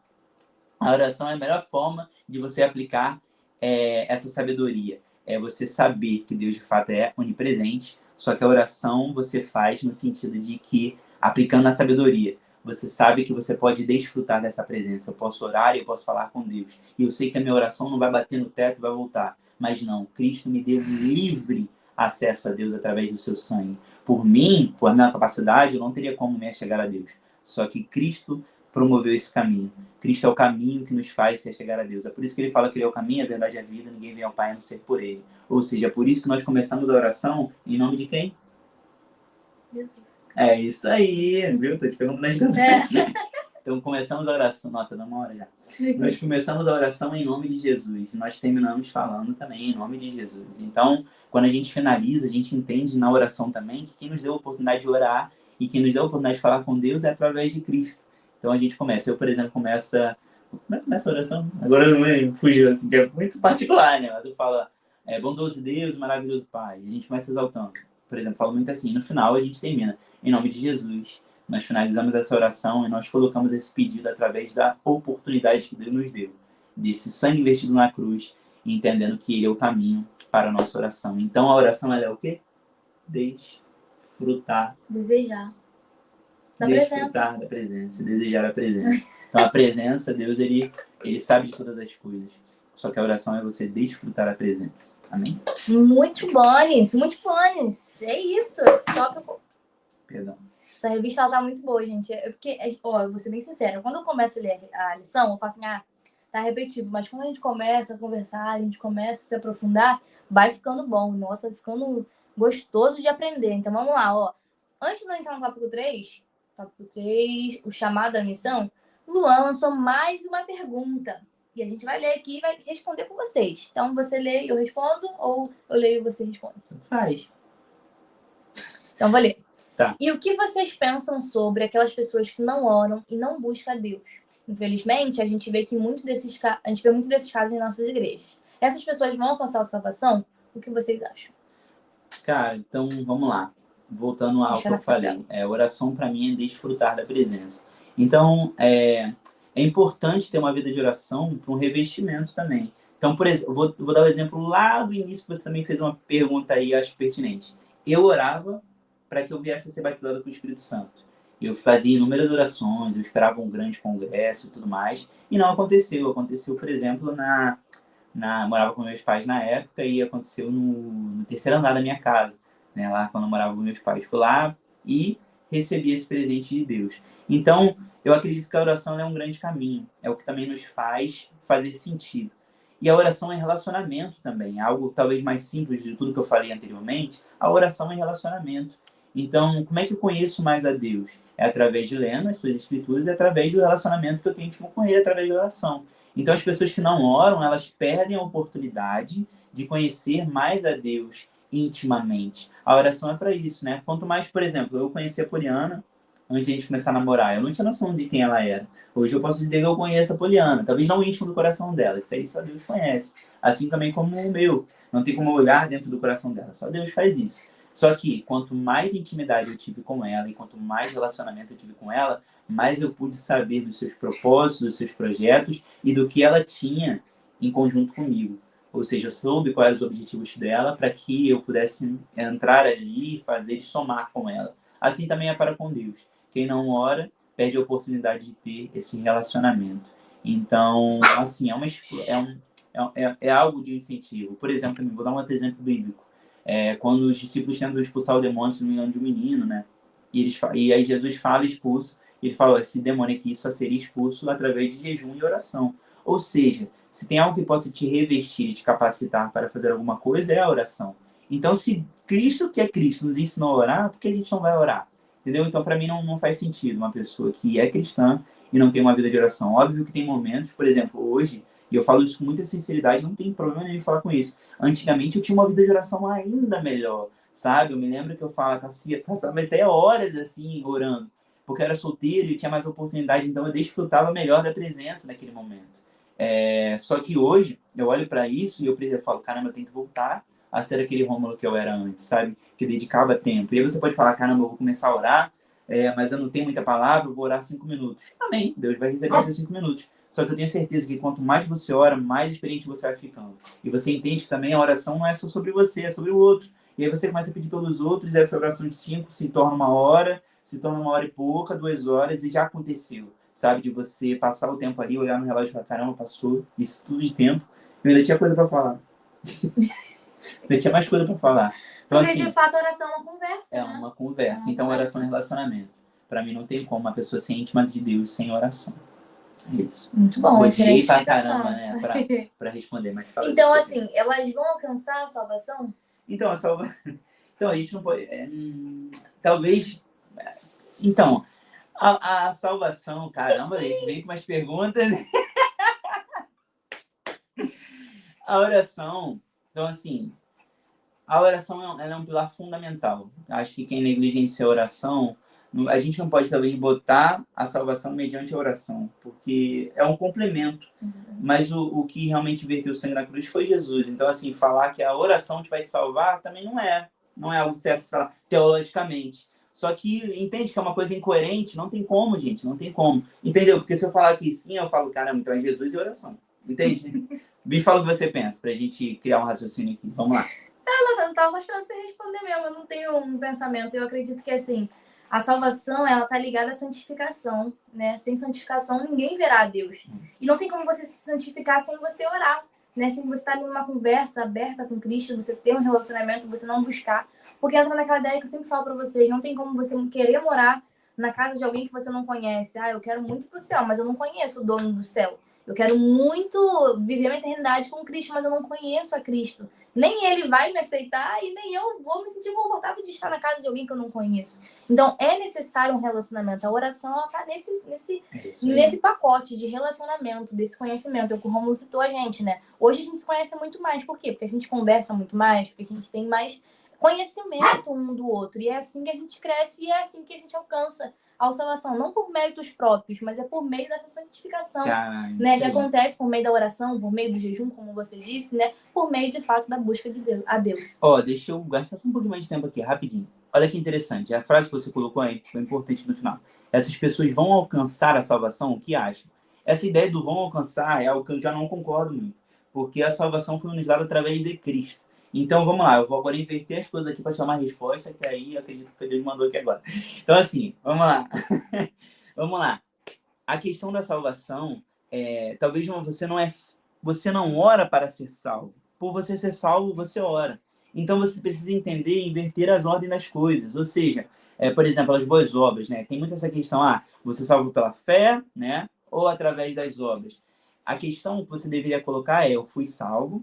a oração é a melhor forma de você aplicar essa sabedoria. É você saber que Deus de fato é onipresente, só que a oração você faz no sentido de que, aplicando a sabedoria, você sabe que você pode desfrutar dessa presença. Eu posso orar e eu posso falar com Deus. E eu sei que a minha oração não vai bater no teto e vai voltar. Mas não, Cristo me deu livre acesso a Deus através do seu sangue. Por mim, por minha capacidade, eu não teria como me chegar a Deus. Só que Cristo promoveu esse caminho. Cristo é o caminho que nos faz se chegar a Deus. É por isso que ele fala que ele é o caminho, a verdade e a vida, ninguém vem ao Pai a não ser por ele. Ou seja, é por isso que nós começamos a oração em nome de quem? Jesus. É isso aí, viu? Tô te perguntando as coisas. Então, começamos a oração. Nota, dá uma hora já. Nós começamos a oração em nome de Jesus. Nós terminamos falando também em nome de Jesus. Então, quando a gente finaliza, a gente entende na oração também que quem nos deu a oportunidade de orar e quem nos deu a oportunidade de falar com Deus é através de Cristo. Então, a gente começa. Eu, por exemplo, começo... Como é que começa a oração? Agora eu não fugiu, assim, que é muito particular, né? Mas eu falo, bondoso Deus, maravilhoso Pai. A gente começa exaltando. Por exemplo, falo muito assim. No final, a gente termina em nome de Jesus. nós finalizamos essa oração e nós colocamos esse pedido através da oportunidade que Deus nos deu, desse sangue vertido na cruz, entendendo que Ele é o caminho para a nossa oração. Então, a oração, ela é o quê? Desfrutar. Desejar. Desfrutar da presença, desejar a presença. Então, a presença, Deus, ele sabe de todas as coisas. Só que a oração é você desfrutar a presença. Amém? Muito bons, muito bons. É isso. Perdão. Essa revista, ela tá muito boa, gente. Porque, eu vou ser bem sincera. Quando eu começo a ler a lição, eu falo assim, tá repetitivo. Mas quando a gente começa a conversar, a gente começa a se aprofundar, vai ficando bom. Nossa, vai ficando gostoso de aprender. Então, vamos lá, Antes de eu entrar no tópico 3, o chamado da missão, Luan lançou mais uma pergunta. E a gente vai ler aqui e vai responder com vocês. Então, você lê e eu respondo, ou eu leio e você responde? Tanto faz. Então, vou ler. Tá. E o que vocês pensam sobre aquelas pessoas que não oram e não buscam a Deus? Infelizmente, a gente vê muitos desses casos em nossas igrejas. Essas pessoas vão alcançar a salvação? O que vocês acham? Cara, então, vamos lá. Voltando ao que eu falei. Oração, para mim, é desfrutar da presença. Então, é importante ter uma vida de oração para um revestimento também. Então, por exemplo, vou dar um exemplo lá do início, que você também fez uma pergunta aí, acho pertinente. Eu orava para que eu viesse a ser batizado com o Espírito Santo. Eu fazia inúmeras orações, eu esperava um grande congresso e tudo mais, e não aconteceu. Aconteceu, por exemplo, morava com meus pais na época, e aconteceu no terceiro andar da minha casa, né, lá quando eu morava com meus pais. Fui lá e recebi esse presente de Deus. Então, eu acredito que a oração é um grande caminho, é o que também nos faz fazer sentido. E a oração é relacionamento também, algo talvez mais simples de tudo que eu falei anteriormente. A oração é relacionamento. Então, como é que eu conheço mais a Deus? É através de lendo as suas escrituras, é através do relacionamento que eu tenho com Ele, através da oração. Então, as pessoas que não oram, elas perdem a oportunidade de conhecer mais a Deus intimamente. A oração é para isso, né? Quanto mais, por exemplo, eu conheci a Poliana antes de a gente começar a namorar. Eu não tinha noção de quem ela era. Hoje eu posso dizer que eu conheço a Poliana. Talvez não o íntimo do coração dela. Isso aí só Deus conhece. Assim também como o meu. Não tem como olhar dentro do coração dela. Só Deus faz isso. Só que, quanto mais intimidade eu tive com ela e quanto mais relacionamento eu tive com ela, mais eu pude saber dos seus propósitos, dos seus projetos e do que ela tinha em conjunto comigo. Ou seja, eu soube quais eram os objetivos dela para que eu pudesse entrar ali e fazer e somar com ela. Assim também é para com Deus. Quem não ora perde a oportunidade de ter esse relacionamento. Então, assim, é algo de incentivo. Por exemplo, também vou dar um outro exemplo bíblico. Quando os discípulos tentam expulsar o demônio, se não me engano, de um menino, né? E aí Jesus fala, expulsa, e ele fala, esse demônio aqui só seria expulso através de jejum e oração. Ou seja, se tem algo que possa te revestir e te capacitar para fazer alguma coisa, é a oração. Então, se Cristo, que é Cristo, nos ensinou a orar, por que a gente não vai orar? Entendeu? Então, para mim, não faz sentido uma pessoa que é cristã e não tem uma vida de oração. Óbvio que tem momentos, por exemplo, hoje, e eu falo isso com muita sinceridade, não tem problema nenhum em falar com isso. Antigamente, eu tinha uma vida de oração ainda melhor, sabe? Eu me lembro que eu falava, passava até horas, assim, orando. Porque eu era solteiro e tinha mais oportunidade, então eu desfrutava melhor da presença naquele momento. Só que hoje, eu olho para isso e eu falo, caramba, eu tenho que voltar a ser aquele Rômulo que eu era antes, sabe? Que dedicava tempo. E aí você pode falar, caramba, eu vou começar a orar, mas eu não tenho muita palavra, eu vou orar 5 minutos. Amém, Deus vai receber os seus 5 minutos. Só que eu tenho certeza que quanto mais você ora, mais experiente você vai ficando. E você entende que também a oração não é só sobre você, é sobre o outro. E aí você começa a pedir pelos outros, e essa oração de 5 se torna 1 hora, se torna 1 hora e pouca, 2 horas, e já aconteceu. Sabe, de você passar o tempo ali, olhar no relógio e falar, caramba, passou isso tudo de tempo, eu ainda tinha coisa para falar. Ainda tinha mais coisa para falar. Então, porque, assim, de fato, a oração é uma conversa, né? Uma conversa. Então, oração é relacionamento. Para mim, não tem como uma pessoa ser íntima de Deus sem oração. É isso. Muito bom, gostei pra caramba, né? Pra responder, mas fala. Então, assim, elas vão alcançar a salvação? Então, então a gente não pode... talvez... Então... A salvação, caramba, gente, vem com umas perguntas. A oração, então assim, a oração ela é um pilar fundamental. Acho que quem negligencia a oração, a gente não pode também botar a salvação mediante a oração, porque é um complemento. Mas o que realmente verteu o sangue na cruz foi Jesus. Então, assim, falar que a oração te vai te salvar também não é algo certo de falar teologicamente. Só que entende que é uma coisa incoerente? Não tem como, gente, não tem como. Entendeu? Porque se eu falar aqui sim, eu falo, caramba, então é Jesus e oração. Entende? Me fala o que você pensa, pra gente criar um raciocínio aqui. Vamos lá. Eu estava só esperando você responder mesmo. Eu não tenho um pensamento. Eu acredito que, assim, a salvação, ela tá ligada à santificação, né? Sem santificação, ninguém verá a Deus. E não tem como você se santificar sem você orar, né? Sem você estar numa conversa aberta com Cristo, você ter um relacionamento, você não buscar. Porque entra naquela ideia que eu sempre falo pra vocês, não tem como você querer morar na casa de alguém que você não conhece. Ah, eu quero muito pro céu, mas eu não conheço o dono do céu. Eu quero muito viver a eternidade com Cristo, mas eu não conheço a Cristo. Nem ele vai me aceitar e nem eu vou me sentir confortável de estar na casa de alguém que eu não conheço. Então, é necessário um relacionamento. A oração está nesse pacote de relacionamento, desse conhecimento. É o que o Romulo citou a gente, né? Hoje a gente se conhece muito mais. Por quê? Porque a gente conversa muito mais, porque a gente tem mais conhecimento um do outro. E é assim que a gente cresce e é assim que a gente alcança a salvação. Não por méritos próprios, mas é por meio dessa santificação, né? Que acontece por meio da oração, por meio do jejum, como você disse, né? Por meio, de fato, da busca de Deus, a Deus. Deixa eu gastar só um pouquinho mais de tempo aqui, rapidinho. Olha que interessante. A frase que você colocou aí foi importante no final. Essas pessoas vão alcançar a salvação? O que acham? Essa ideia do vão alcançar é algo que eu já não concordo muito. Porque a salvação foi nos dada através de Cristo. Então, vamos lá. Eu vou agora inverter as coisas aqui para chamar a resposta, que aí eu acredito que o Deus mandou aqui agora. Então, assim, vamos lá. Vamos lá. A questão da salvação, talvez você não ora para ser salvo. Por você ser salvo, você ora. Então, você precisa entender e inverter as ordens das coisas. Ou seja, por exemplo, as boas obras, né? Tem muito essa questão, você é salvo pela fé, né? Ou através das obras. A questão que você deveria colocar eu fui salvo,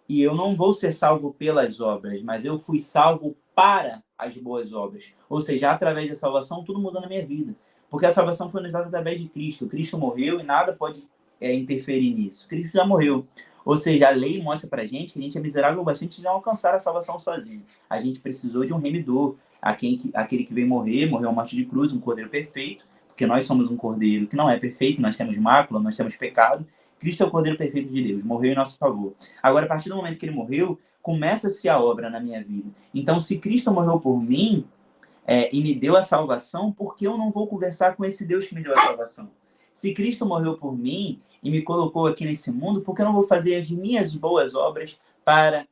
e eu não vou ser salvo pelas obras, mas eu fui salvo para as boas obras. Ou seja, através da salvação, tudo mudou na minha vida. Porque a salvação foi nos dada através de Cristo. Cristo morreu e nada pode interferir nisso. Cristo já morreu. Ou seja, a lei mostra pra gente que a gente é miserável bastante de não alcançar a salvação sozinho. A gente precisou de um remidor. Aquele que veio morreu a morte de cruz, um cordeiro perfeito, porque nós somos um cordeiro que não é perfeito, nós temos mácula, nós temos pecado. Cristo é o cordeiro perfeito de Deus, morreu em nosso favor. Agora, a partir do momento que ele morreu, começa-se a obra na minha vida. Então, se Cristo morreu por mim, e me deu a salvação, por que eu não vou conversar com esse Deus que me deu a salvação? Se Cristo morreu por mim e me colocou aqui nesse mundo, por que eu não vou fazer as minhas boas obras para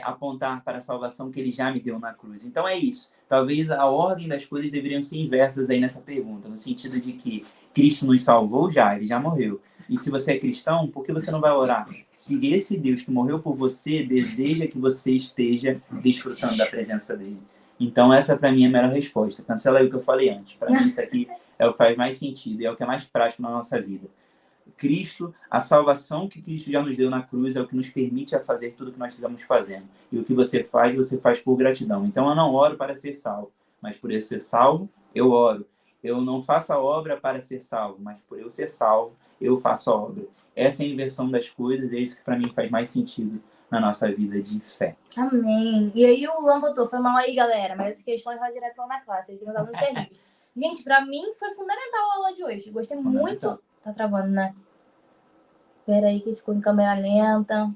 apontar para a salvação que ele já me deu na cruz? Então é isso. Talvez a ordem das coisas deveriam ser inversas aí nessa pergunta, no sentido de que Cristo nos salvou já, ele já morreu. E se você é cristão, por que você não vai orar? Se esse Deus que morreu por você deseja que você esteja desfrutando da presença dele. Então, essa para mim é a melhor resposta. Cancela aí o que eu falei antes. Para mim, isso aqui é o que faz mais sentido e é o que é mais prático na nossa vida. Cristo, a salvação que Cristo já nos deu na cruz é o que nos permite a fazer tudo o que nós estamos fazendo. E o que você faz por gratidão. Então, eu não oro para ser salvo, mas por eu ser salvo, eu oro. Eu não faço a obra para ser salvo, mas por eu ser salvo, eu faço a obra. Essa é a inversão das coisas e é isso que para mim faz mais sentido na nossa vida de fé. Amém. E aí o Luan botou, foi mal aí, galera, mas essa questão vai direto lá na classe, eles têm os alunos terríveis. Gente, pra mim foi fundamental a aula de hoje. Gostei muito. Tá travando, né? Pera aí que ficou em câmera lenta.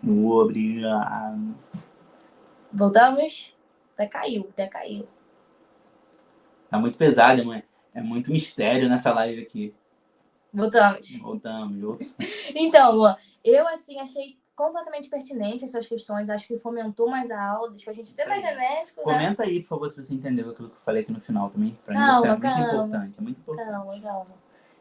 Obrigado. Voltamos? Até caiu. Tá muito pesado, mãe. É muito mistério nessa live aqui. Voltamos. Então, Luan, eu assim achei completamente pertinente as suas questões, acho que fomentou mais a aula, deixou a gente até mais enérgico, né? Comenta aí, por favor, se você entendeu aquilo que eu falei aqui no final também. Pra mim isso é muito importante, é muito importante. Calma.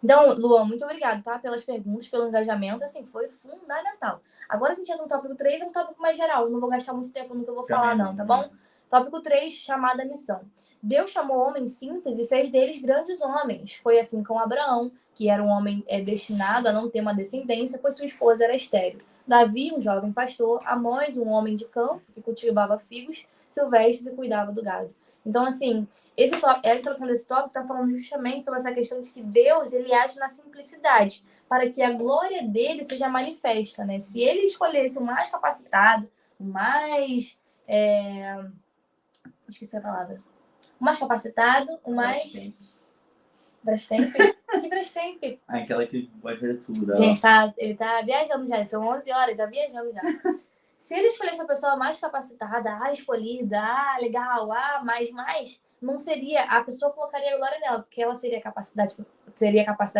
Então, Luan, muito obrigado, tá? Pelas perguntas, pelo engajamento, assim, foi fundamental. Agora a gente entra no tópico 3, é um tópico mais geral, eu não vou gastar muito tempo no que eu vou falar, não, tá bom? Tópico 3, chamada missão. Deus chamou homens simples e fez deles grandes homens. Foi assim com Abraão, que era um homem destinado a não ter uma descendência, pois sua esposa era estéril. Davi, um jovem pastor. Amós, um homem de campo, que cultivava figos silvestres e cuidava do gado. Então, assim, a introdução desse tópico está falando justamente sobre essa questão de que Deus, ele age na simplicidade, para que a glória dele seja manifesta, né? Se ele escolhesse o mais capacitado, o mais... esqueci a palavra. O mais capacitado, o mais... Brastemp? Que Brastemp? Aquela que pode fazer tudo. Gente, ele tá viajando já, são 11 horas, ele tá viajando já. Se ele escolhesse a pessoa mais capacitada, a escolhida, legal, mais, não seria, a pessoa colocaria a glória nela, porque ela teria capacidade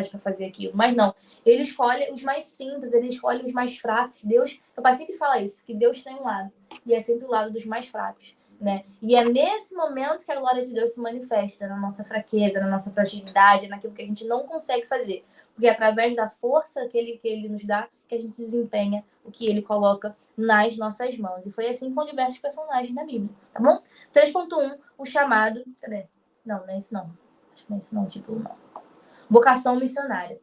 para fazer aquilo. Mas não, ele escolhe os mais simples, ele escolhe os mais fracos. Deus, meu pai sempre fala isso, que Deus tem um lado, e é sempre o lado dos mais fracos, né? E é nesse momento que a glória de Deus se manifesta, na nossa fraqueza, na nossa fragilidade, naquilo que a gente não consegue fazer. Porque é através da força que ele nos dá, que a gente desempenha o que ele coloca nas nossas mãos. E foi assim com diversos personagens da Bíblia, tá bom? 3.1, o chamado... Cadê? Não é isso não. Acho que não é isso não, título não. Vocação missionária.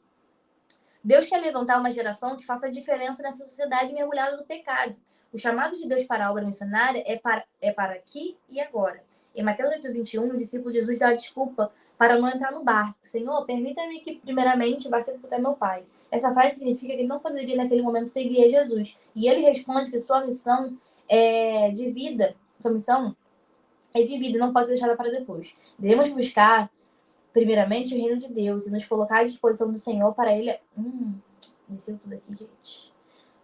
Deus quer levantar uma geração que faça diferença nessa sociedade mergulhada no pecado. O chamado de Deus para a obra missionária é para aqui e agora. Em Mateus 8:21, o discípulo de Jesus dá a desculpa para não entrar no barco. Senhor, permita-me que primeiramente vá sepultar meu pai. Essa frase significa que ele não poderia naquele momento seguir a Jesus. E ele responde que sua missão é de vida. Sua missão é de vida e não pode ser deixada para depois. Devemos buscar primeiramente o reino de Deus e nos colocar à disposição do Senhor para ele... Desceu tudo aqui, gente.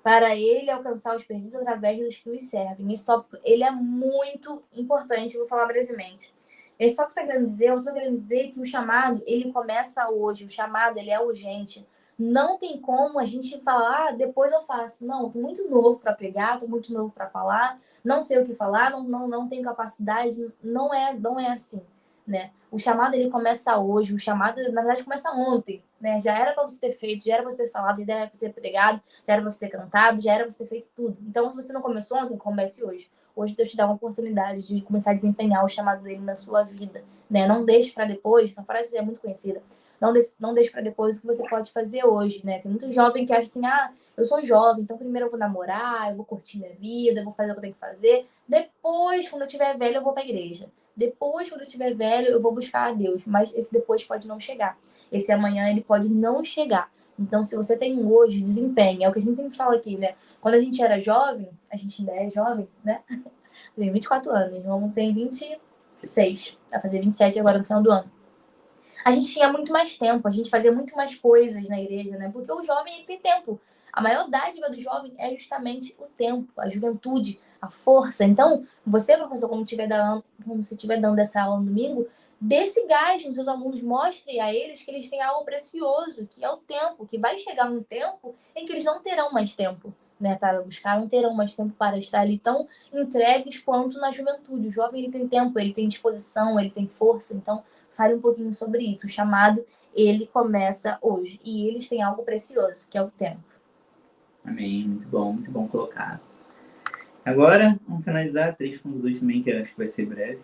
Para ele alcançar os perdidos através dos que os servem. Esse tópico, ele é muito importante, eu vou falar brevemente. Esse tópico eu estou querendo dizer que o chamado, ele começa hoje, o chamado, ele é urgente. Não tem como a gente falar, depois eu faço. Não, estou muito novo para pregar, estou muito novo para falar, não sei o que falar, não tenho capacidade, não é assim, né? O chamado, ele começa hoje, o chamado, na verdade, começa ontem, né? Já era para você ter feito, já era para você ter falado, já era para você ter pregado, já era para você ter cantado, já era para você ter feito tudo. Então, se você não começou ontem, comece hoje. Hoje Deus te dá uma oportunidade de começar a desempenhar o chamado dele na sua vida, né? Não deixe para depois, essa frase é muito conhecida. Não deixe para depois o que você pode fazer hoje, né? Tem muito jovem que acha assim, eu sou jovem, então primeiro eu vou namorar, eu vou curtir minha vida, eu vou fazer o que eu tenho que fazer. Depois, quando eu estiver velho, eu vou para a igreja. Depois, quando eu estiver velho, eu vou buscar a Deus. Mas esse depois pode não chegar. Esse amanhã, ele pode não chegar. Então, se você tem um hoje, desempenhe. É o que a gente sempre fala aqui, né? Quando a gente era jovem, a gente ainda é jovem, né? Tem 24 anos. Então, tem 26. Vai fazer 27 agora no final do ano. A gente tinha muito mais tempo. A gente fazia muito mais coisas na igreja, né? Porque o jovem, ele tem tempo. A maior dádiva do jovem é justamente o tempo, a juventude, a força. Então, você, professor, quando você estiver dando essa aula no domingo, dê esse gás nos seus alunos, mostre a eles que eles têm algo precioso, que é o tempo, que vai chegar um tempo em que eles não terão mais tempo, né, para buscar, não terão mais tempo para estar ali tão entregues quanto na juventude. O jovem, ele tem tempo, ele tem disposição, ele tem força. Então, fale um pouquinho sobre isso. O chamado, ele começa hoje. E eles têm algo precioso, que é o tempo. Amém, muito bom colocado. Agora, vamos finalizar 3.2 também, que eu acho que vai ser breve.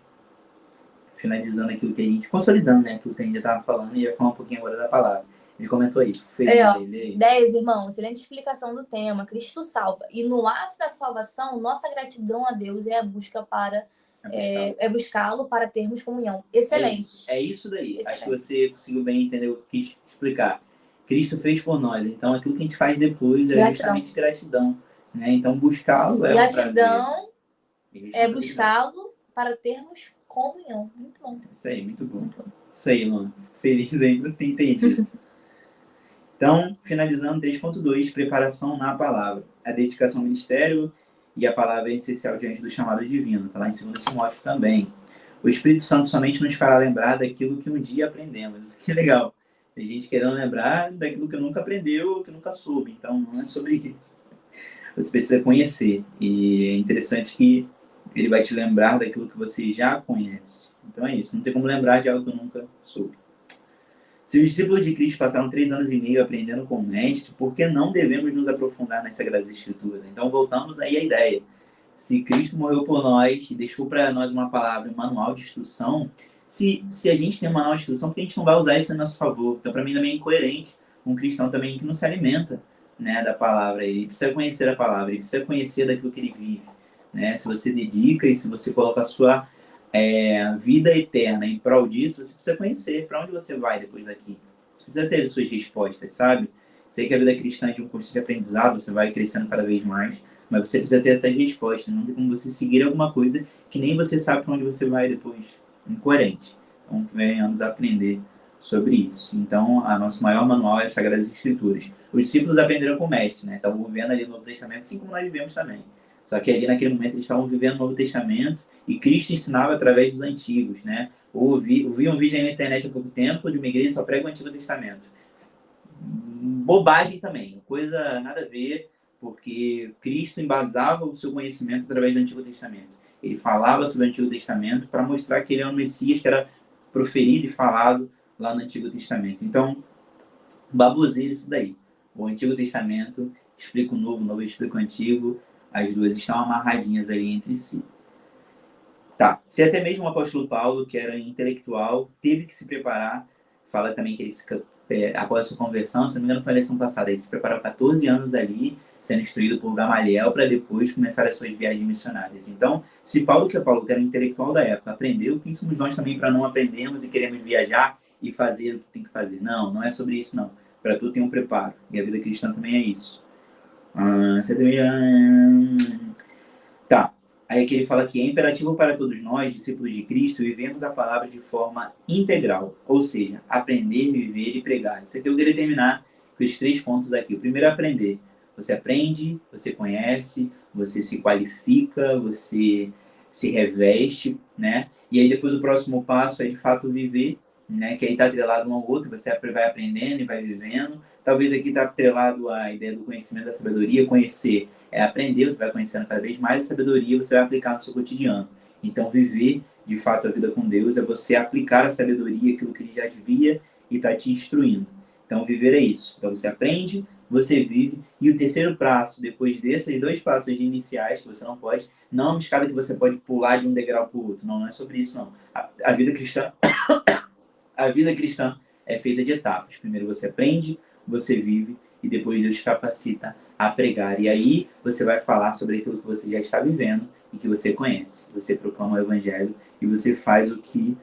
Finalizando aquilo que a gente... Consolidando, né? Aquilo que a gente já estava falando, e ia falar um pouquinho agora da palavra. Ele comentou isso. 10, irmão. Excelente explicação do tema. Cristo salva. E no ato da salvação, nossa gratidão a Deus é a busca para... É buscá-lo para termos comunhão. Excelente. É isso daí. Excelente. Acho que você conseguiu bem entender o que eu quis explicar. Cristo fez por nós. Então, aquilo que a gente faz depois é justamente gratidão. Né? Então, buscá-lo é um prazer. Gratidão é buscá-lo para termos comunhão. Muito bom. Isso aí, muito bom. Isso aí, Luana. Feliz aí que você tem entendido. Então, finalizando 3.2, preparação na palavra. A dedicação ao ministério e a palavra é essencial diante do chamado divino. Está lá em 2 Timóteo também. O Espírito Santo somente nos fará lembrar daquilo que um dia aprendemos. Que legal. Tem gente querendo lembrar daquilo que nunca aprendeu, que nunca soube. Então, não é sobre isso. Você precisa conhecer. E é interessante que ele vai te lembrar daquilo que você já conhece. Então é isso. Não tem como lembrar de algo que eu nunca soube. Se os discípulos de Cristo passaram 3 anos e meio aprendendo com o Mestre, por que não devemos nos aprofundar nas Sagradas Escrituras? Então voltamos aí à ideia. Se Cristo morreu por nós e deixou para nós uma palavra, um manual de instrução, se a gente tem um manual de instrução, por que a gente não vai usar isso a nosso favor? Então, para mim, também é incoerente um cristão também que não se alimenta, né, da palavra. Ele precisa conhecer a palavra, ele precisa conhecer daquilo que ele vive. Né? Se você dedica e se você coloca a sua vida eterna em prol disso, você precisa conhecer para onde você vai depois daqui. Você precisa ter as suas respostas, sabe? Sei que a vida cristã é de um curso de aprendizado, você vai crescendo cada vez mais, mas você precisa ter essas respostas. Não tem como você seguir alguma coisa que nem você sabe para onde você vai depois. Incoerente. Então, venhamos aprender sobre isso. Então, a nosso maior manual é as Sagradas Escrituras. Os discípulos aprenderam com o Mestre, né? Estavam vivendo ali no Novo Testamento, assim como nós vivemos também. Só que ali naquele momento eles estavam vivendo o Novo Testamento e Cristo ensinava através dos antigos, né? Eu vi um vídeo aí na internet há pouco tempo de uma igreja que só prega o Antigo Testamento. Bobagem também, coisa nada a ver, porque Cristo embasava o seu conhecimento através do Antigo Testamento. Ele falava sobre o Antigo Testamento para mostrar que ele é um Messias que era proferido e falado lá no Antigo Testamento. Então, baboseira isso daí. O Antigo Testamento explica o Novo explica o Antigo, as duas estão amarradinhas ali entre si. Tá, se até mesmo o apóstolo Paulo, que era intelectual, teve que se preparar, fala também que ele, após a sua conversão, se não me engano foi a lição passada, ele se preparou 14 anos ali, sendo instruído por Gamaliel, para depois começar as suas viagens missionárias. Então, se Paulo, que era intelectual da época, aprendeu, quem somos nós também para não aprendermos e queremos viajar e fazer o que tem que fazer? Não, não é sobre isso não. Para tudo tem um preparo, e a vida cristã também é isso. Você também já... Tá. Aí que ele fala que é imperativo para todos nós, discípulos de Cristo, vivemos a palavra de forma integral, ou seja, aprender, viver e pregar. Isso aqui eu queria terminar com os 3 pontos aqui. O primeiro é aprender. Você aprende, você conhece, você se qualifica, você se reveste, né? E aí depois o próximo passo é de fato viver, né? Que aí está atrelado um ao outro, você vai aprendendo e vai vivendo. Talvez aqui está atrelado a ideia do conhecimento da sabedoria, conhecer é aprender, você vai conhecendo cada vez mais a sabedoria, você vai aplicar no seu cotidiano. Então, viver, de fato, a vida com Deus é você aplicar a sabedoria, aquilo que Ele já devia e está te instruindo. Então, viver é isso. Então, você aprende, você vive. E o terceiro passo, depois desses 2 passos iniciais, que você não é uma escada que você pode pular de um degrau para o outro. Não, não é sobre isso, não. A vida cristã, a vida cristã é feita de etapas. Primeiro você aprende, você vive e depois Deus te capacita a pregar. E aí você vai falar sobre aquilo que você já está vivendo e que você conhece. Você proclama o Evangelho e você faz o que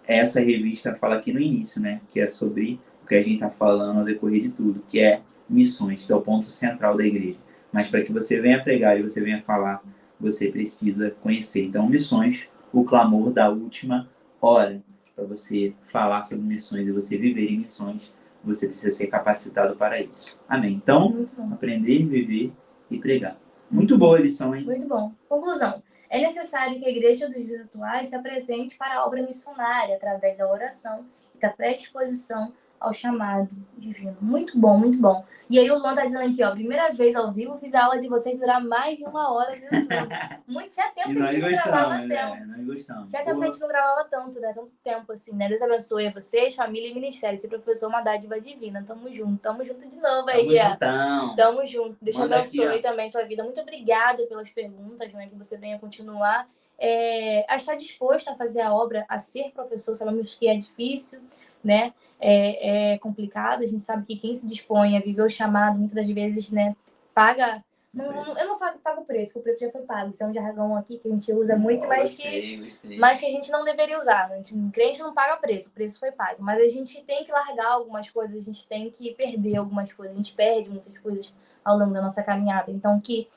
essa revista fala aqui no início, né? Que é sobre o que a gente está falando ao decorrer de tudo, que é missões, que é o ponto central da igreja. Mas para que você venha pregar e você venha falar, você precisa conhecer. Então, missões, o clamor da última hora. Para você falar sobre missões e você viver em missões, você precisa ser capacitado para isso. Amém. Então, aprender, viver e pregar. Muito boa a lição, hein? Muito bom. Conclusão. É necessário que a igreja dos dias atuais se apresente para a obra missionária através da oração e da predisposição ao chamado divino. Muito bom, muito bom. E aí o Luan tá dizendo aqui, ó, primeira vez ao vivo, fiz a aula de vocês durar mais de 1 hora no YouTube. Tinha tempo que a gente não gravava tanto. Nós gostamos. Tinha tempo que a gente não gravava tanto, né? Tanto tempo assim, né? Deus abençoe a vocês, família e ministério. Ser professor é uma dádiva divina. Tamo junto de novo aí. Tamo junto. Deus te abençoe também tua vida. Muito obrigada pelas perguntas, né? Que você venha continuar a estar disposto a fazer a obra, a ser professor. Sabemos que é difícil, né? É complicado. A gente sabe que quem se dispõe a viver o chamado, muitas das vezes, né? Paga... eu não falo que paga o preço, o preço já foi pago. Isso é um jargão aqui que a gente usa muito, mas que a gente não deveria usar. O crente não paga preço, o preço foi pago. Mas a gente tem que largar algumas coisas, a gente tem que perder algumas coisas. A gente perde muitas coisas ao longo da nossa caminhada. Então, que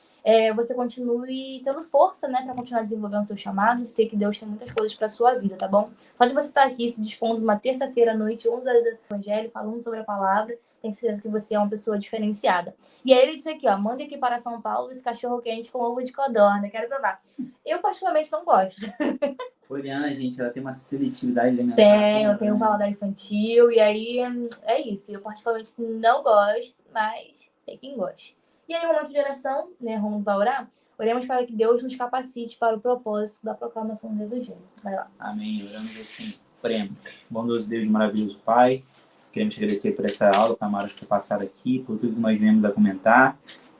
você continue tendo força, né, para continuar desenvolvendo o seu chamado. Sei que Deus tem muitas coisas para sua vida, tá bom? Só de você estar aqui se dispondo uma terça-feira à noite, 11 horas do Evangelho, falando sobre a palavra, tenho certeza que você é uma pessoa diferenciada. E aí ele disse aqui, ó, manda aqui para São Paulo esse cachorro quente com ovo de codorna, quero provar. Eu particularmente não gosto. Poliana, gente, ela tem uma seletividade alimentar. Eu tenho um paladar infantil, e aí é isso. Eu particularmente não gosto, mas tem quem goste. E aí, o momento de oração, né, Romulo vai orar? Oremos para que Deus nos capacite para o propósito da proclamação do Evangelho. Vai lá. Amém. Oramos assim, oremos. Bondoso Deus, maravilhoso Pai, queremos te agradecer por essa aula, Tamara, que foi passada aqui, por tudo que nós viemos a comentar,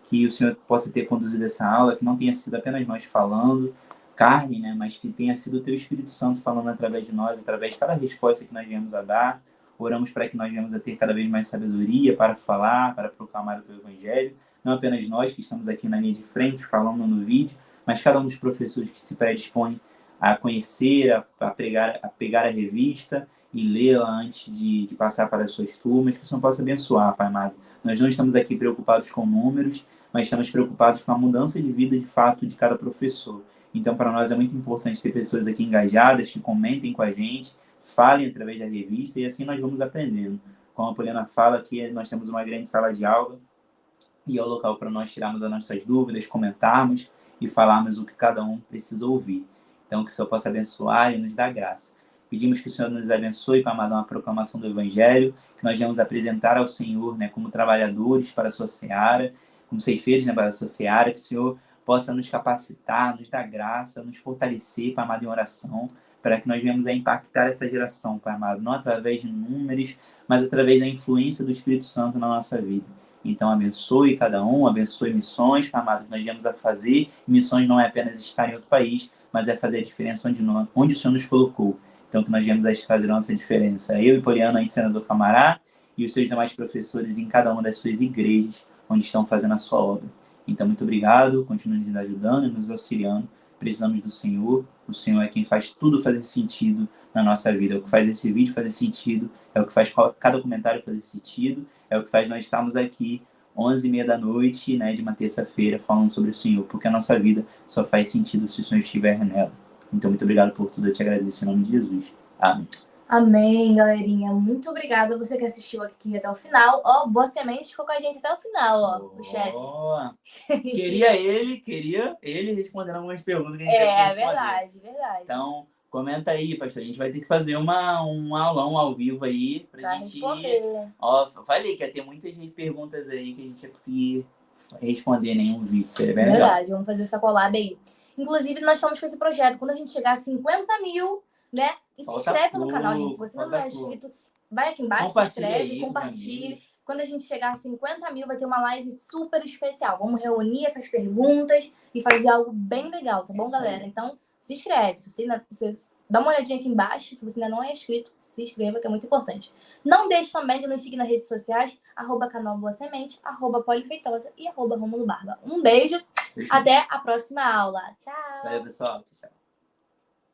que o Senhor possa ter conduzido essa aula, que não tenha sido apenas nós falando, carne, né, mas que tenha sido o Teu Espírito Santo falando através de nós, através de cada resposta que nós viemos a dar. Oramos para que nós venhamos a ter cada vez mais sabedoria para falar, para proclamar o Teu Evangelho. Não apenas nós que estamos aqui na linha de frente, falando no vídeo, mas cada um dos professores que se predispõe a conhecer, a pegar a revista e lê-la antes de passar para as suas turmas, que o Senhor possa abençoar, Pai amado. Nós não estamos aqui preocupados com números, mas estamos preocupados com a mudança de vida, de fato, de cada professor. Então, para nós é muito importante ter pessoas aqui engajadas, que comentem com a gente, falem através da revista, e assim nós vamos aprendendo. Como a Poliana fala, aqui nós temos uma grande sala de aula, e é o local para nós tirarmos as nossas dúvidas, comentarmos e falarmos o que cada um precisa ouvir. Então, que o Senhor possa abençoar e nos dar graça. Pedimos que o Senhor nos abençoe para mandar uma proclamação do Evangelho, que nós venhamos apresentar ao Senhor, né, como trabalhadores para a sua seara, como ceifeiros, né, para a sua seara, que o Senhor possa nos capacitar, nos dar graça, nos fortalecer, Pai amado, em oração, para que nós venhamos a impactar essa geração, Pai amado, não através de números, mas através da influência do Espírito Santo na nossa vida. Então, abençoe cada um, abençoe missões, Pai amado, que nós viemos a fazer. Missões não é apenas estar em outro país, mas é fazer a diferença onde o Senhor nos colocou. Então, que nós viemos a fazer a nossa diferença. Eu e Poliana em Senador Camará e os seus demais professores em cada uma das suas igrejas, onde estão fazendo a sua obra. Então, muito obrigado, continue nos ajudando e nos auxiliando. Precisamos do Senhor. O Senhor é quem faz tudo fazer sentido na nossa vida. É o que faz esse vídeo fazer sentido, é o que faz cada comentário fazer sentido, é o que faz nós estarmos aqui 11h30 da noite, né, de uma terça-feira, falando sobre o Senhor, porque a nossa vida só faz sentido se o Senhor estiver nela. Então, muito obrigado por tudo, eu te agradeço em nome de Jesus. Amém. Amém, galerinha. Muito obrigada a você que assistiu aqui até o final. Ó, Boa Semente ficou com a gente até o final, ó, o chefe. Queria ele respondendo algumas perguntas que a gente É verdade. Então, comenta aí, pastor. A gente vai ter que fazer um aulão ao vivo aí pra gente responder. Ó, falei que ia ter muitas perguntas aí que a gente ia conseguir responder em nenhum vídeo. Seria bem verdade, legal. vamos fazer essa collab aí. Inclusive, nós estamos com esse projeto. Quando a gente chegar a 50 mil, né? E se inscreve no canal, gente. Se você não é inscrito, vai aqui embaixo, se inscreve, compartilhe. Quando a gente chegar a 50 mil, vai ter uma live super especial. Vamos reunir essas perguntas e fazer algo bem legal, tá bom, galera? Então, se inscreve. Se você dá uma olhadinha aqui embaixo. Se você ainda não é inscrito, se inscreva, que é muito importante. Não deixe também de nos seguir nas redes sociais, @canal Boa Semente, @polifeitosa e @Romulo Barba. Um beijo. Até a próxima aula. Tchau. Valeu, pessoal. Tchau.